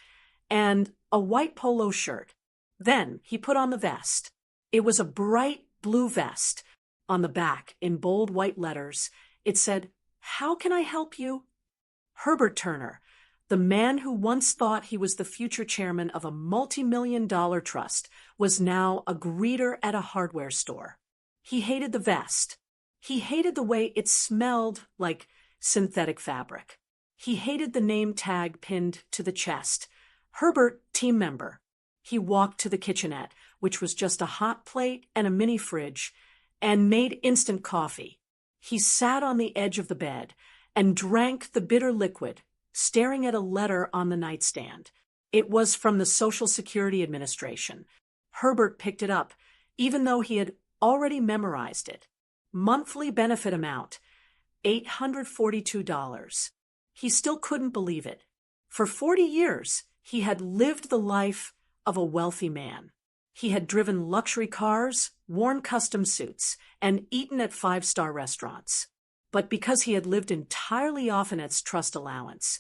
and a white polo shirt. Then he put on the vest. It was a bright blue vest. On the back, in bold white letters, it said, "How can I help you?" Herbert Turner, the man who once thought he was the future chairman of a multi-million-dollar trust, was now a greeter at a hardware store. He hated the vest. He hated the way it smelled like synthetic fabric. He hated the name tag pinned to the chest. Herbert, team member. He walked to the kitchenette, which was just a hot plate and a mini fridge, and made instant coffee. He sat on the edge of the bed and drank the bitter liquid, staring at a letter on the nightstand. It was from the Social Security Administration. Herbert picked it up, even though he had already memorized it. Monthly benefit amount, $842. He still couldn't believe it. For 40 years, he had lived the life of a wealthy man. He had driven luxury cars, worn custom suits, and eaten at five-star restaurants. But because he had lived entirely off Annette's trust allowance,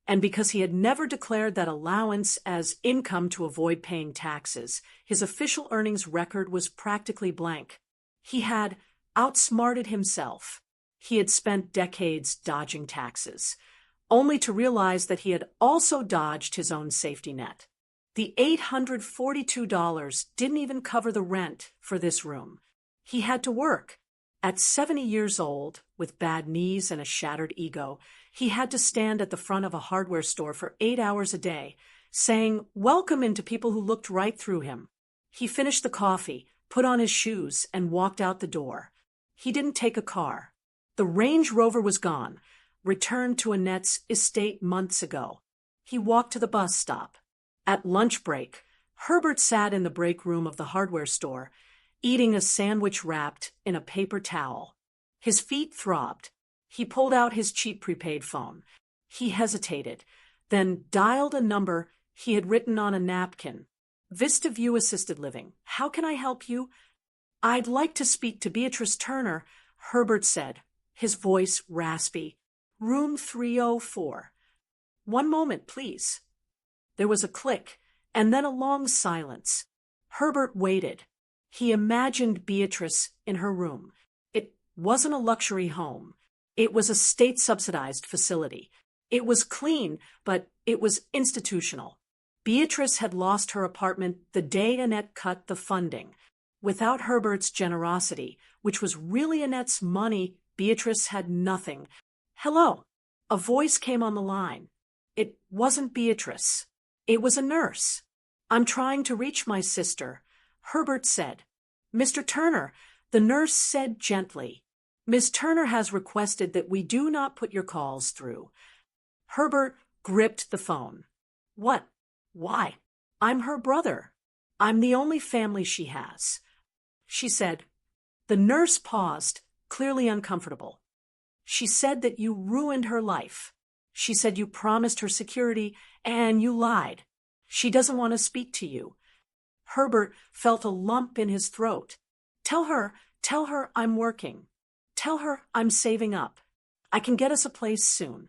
and because he had never declared that allowance as income to avoid paying taxes, his official earnings record was practically blank. He had outsmarted himself. He had spent decades dodging taxes, only to realize that he had also dodged his own safety net. The $842 didn't even cover the rent for this room. He had to work. At 70 years old, with bad knees and a shattered ego, he had to stand at the front of a hardware store for 8 hours a day, saying welcome into people who looked right through him. He finished the coffee, put on his shoes, and walked out the door. He didn't take a car. The Range Rover was gone, returned to Annette's estate months ago. He walked to the bus stop. At lunch break, Herbert sat in the break room of the hardware store, eating a sandwich wrapped in a paper towel. His feet throbbed. He pulled out his cheap prepaid phone. He hesitated, then dialed a number he had written on a napkin. Vista View Assisted Living. How can I help you? I'd like to speak to Beatrice Turner, Herbert said, his voice raspy. Room 304. One moment, please. There was a click, and then a long silence. Herbert waited. He imagined Beatrice in her room. It wasn't a luxury home. It was a state-subsidized facility. It was clean, but it was institutional. Beatrice had lost her apartment the day Annette cut the funding. Without Herbert's generosity, which was really Annette's money, Beatrice had nothing. Hello. A voice came on the line. It wasn't Beatrice. It was a nurse. I'm trying to reach my sister, Herbert said. Mr. Turner, the nurse said gently. Miss Turner has requested that we do not put your calls through. Herbert gripped the phone. What? Why? I'm her brother. I'm the only family she has. She said. The nurse paused, clearly uncomfortable. She said that you ruined her life. She said you promised her security and you lied. She doesn't want to speak to you. Herbert felt a lump in his throat. Tell her I'm working. Tell her I'm saving up. I can get us a place soon.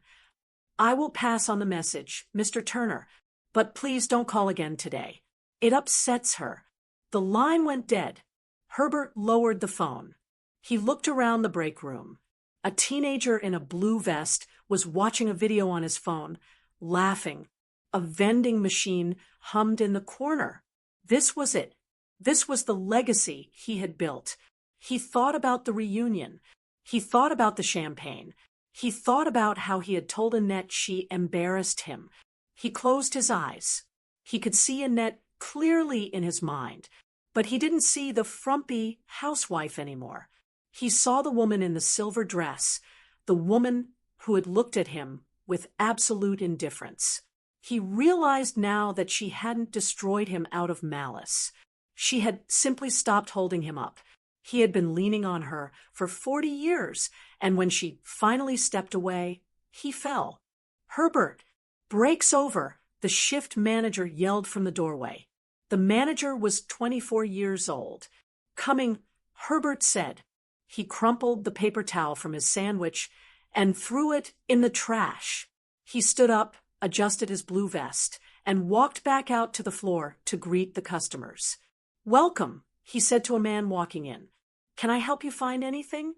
I will pass on the message, Mr. Turner, but please don't call again today. It upsets her. The line went dead. Herbert lowered the phone. He looked around the break room. A teenager in a blue vest was watching a video on his phone, laughing. A vending machine hummed in the corner. This was it. This was the legacy he had built. He thought about the reunion. He thought about the champagne. He thought about how he had told Annette she embarrassed him. He closed his eyes. He could see Annette clearly in his mind, but he didn't see the frumpy housewife anymore. He saw the woman in the silver dress, the woman who had looked at him with absolute indifference. He realized now that she hadn't destroyed him out of malice. She had simply stopped holding him up. He had been leaning on her for 40 years, and when she finally stepped away, he fell. Herbert, break's over, the shift manager yelled from the doorway. The manager was 24 years old. Coming, Herbert said. He crumpled the paper towel from his sandwich and threw it in the trash. He stood up, adjusted his blue vest, and walked back out to the floor to greet the customers. Welcome, he said to a man walking in. Can I help you find anything?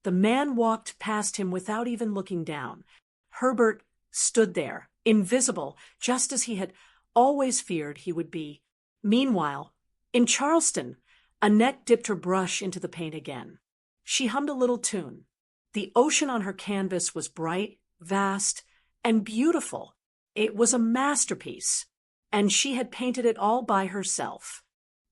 The man walked past him without even looking down. Herbert stood there, invisible, just as he had always feared he would be. Meanwhile, in Charleston, Annette dipped her brush into the paint again. She hummed a little tune. The ocean on her canvas was bright, vast, and beautiful. It was a masterpiece, and she had painted it all by herself.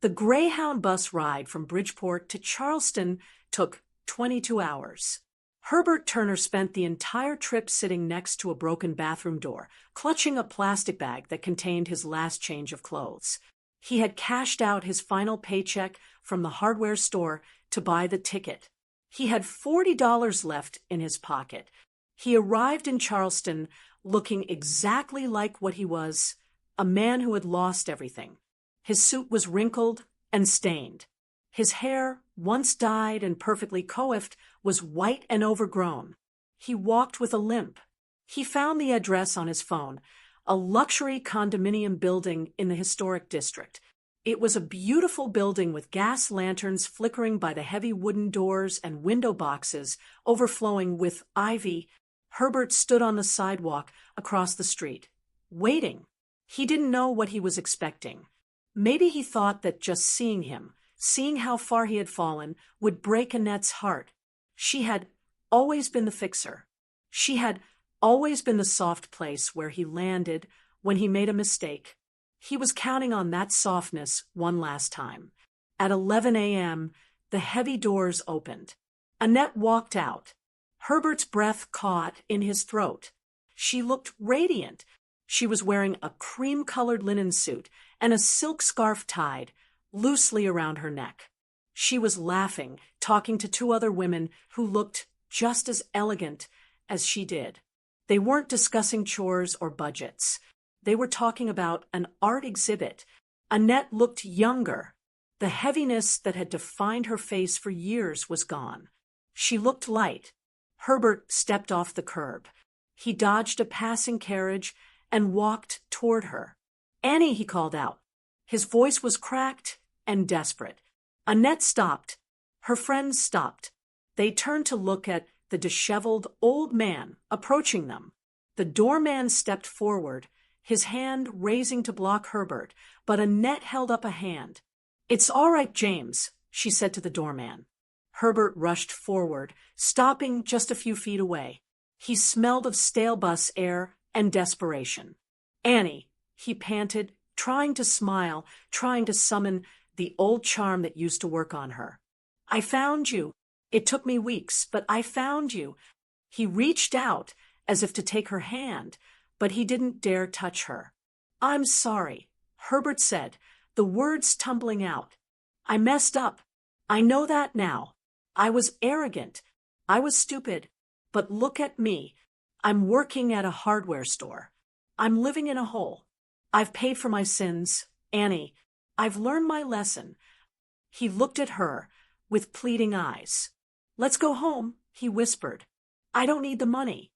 The Greyhound bus ride from Bridgeport to Charleston took 22 hours. Herbert Turner spent the entire trip sitting next to a broken bathroom door, clutching a plastic bag that contained his last change of clothes. He had cashed out his final paycheck from the hardware store to buy the ticket. He had $40 left in his pocket. He arrived in Charleston looking exactly like what he was, a man who had lost everything. His suit was wrinkled and stained. His hair, once dyed and perfectly coiffed, was white and overgrown. He walked with a limp. He found the address on his phone, a luxury condominium building in the historic district. It was a beautiful building with gas lanterns flickering by the heavy wooden doors and window boxes overflowing with ivy. Herbert stood on the sidewalk across the street, waiting. He didn't know what he was expecting. Maybe he thought that just seeing him, seeing how far he had fallen, would break Annette's heart. She had always been the fixer. She had always been the soft place where he landed when he made a mistake. He was counting on that softness one last time. At 11 a.m., the heavy doors opened. Annette walked out. Herbert's breath caught in his throat. She looked radiant. She was wearing a cream-colored linen suit and a silk scarf tied loosely around her neck. She was laughing, talking to two other women who looked just as elegant as she did. They weren't discussing chores or budgets. They were talking about an art exhibit. Annette looked younger. The heaviness that had defined her face for years was gone. She looked light. Herbert stepped off the curb. He dodged a passing carriage and walked toward her. "Annie," he called out. His voice was cracked and desperate. Annette stopped. Her friends stopped. They turned to look at the disheveled old man approaching them. The doorman stepped forward, his hand raising to block Herbert, but Annette held up a hand. "It's all right, James," she said to the doorman. Herbert rushed forward, stopping just a few feet away. He smelled of stale bus air and desperation. "Annie," he panted, trying to smile, trying to summon the old charm that used to work on her. "I found you. It took me weeks, but I found you." He reached out as if to take her hand, but he didn't dare touch her. "I'm sorry," Herbert said, the words tumbling out. "I messed up. I know that now. I was arrogant. I was stupid. But look at me. I'm working at a hardware store. I'm living in a hole. I've paid for my sins, Annie. I've learned my lesson. He looked at her with pleading eyes. Let's go home, he whispered. I don't need the money.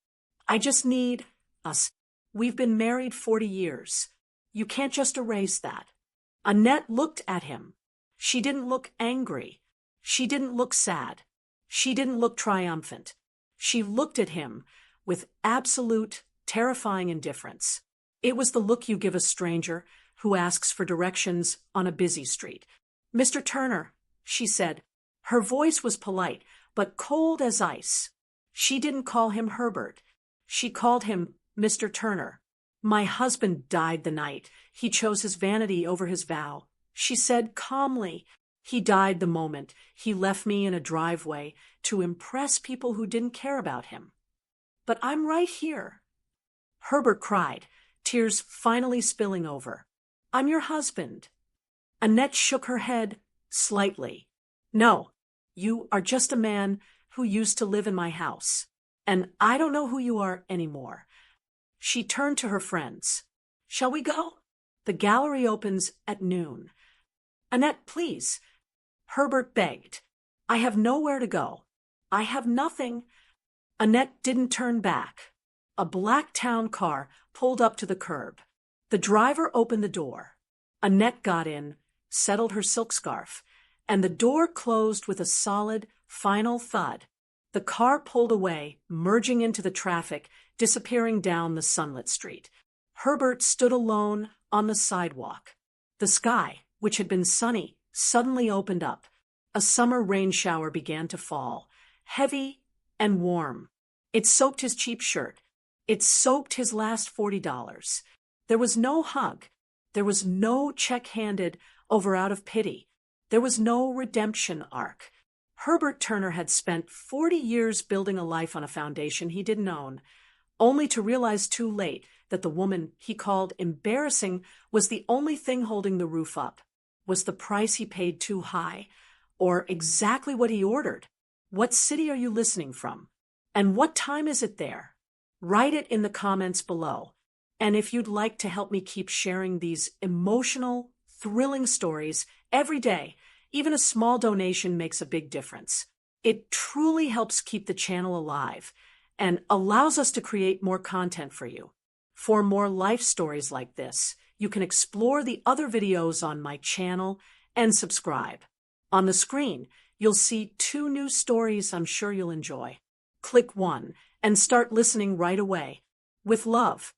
I just need us. We've been married 40 years. You can't just erase that. Annette looked at him. She didn't look angry. She didn't look sad. She didn't look triumphant. She looked at him with absolute, terrifying indifference. It was the look you give a stranger who asks for directions on a busy street. Mr. Turner, she said. Her voice was polite, but cold as ice. She didn't call him Herbert. She called him Mr. Turner. My husband died the night he chose his vanity over his vow, she said calmly. He died the moment he left me in a driveway to impress people who didn't care about him. But I'm right here. Herbert cried, tears finally spilling over. I'm your husband. Annette shook her head slightly. No, you are just a man who used to live in my house, and I don't know who you are anymore. She turned to her friends. Shall we go? The gallery opens at noon. Annette, please. Herbert begged. I have nowhere to go. I have nothing. Annette didn't turn back. A black town car pulled up to the curb. The driver opened the door. Annette got in, settled her silk scarf, and the door closed with a solid, final thud. The car pulled away, merging into the traffic, disappearing down the sunlit street. Herbert stood alone on the sidewalk. The sky, which had been sunny, suddenly opened up. A summer rain shower began to fall, heavy and warm. It soaked his cheap shirt. It soaked his last $40. There was no hug. There was no check handed over out of pity. There was no redemption arc. Herbert Turner had spent 40 years building a life on a foundation he didn't own, only to realize too late that the woman he called embarrassing was the only thing holding the roof up. Was the price he paid too high? Or exactly what he ordered? What city are you listening from? And what time is it there? Write it in the comments below. And if you'd like to help me keep sharing these emotional, thrilling stories every day, even a small donation makes a big difference. It truly helps keep the channel alive and allows us to create more content for you. For more life stories like this, you can explore the other videos on my channel and subscribe. On the screen, you'll see 2 new stories I'm sure you'll enjoy. Click one and start listening right away. With love,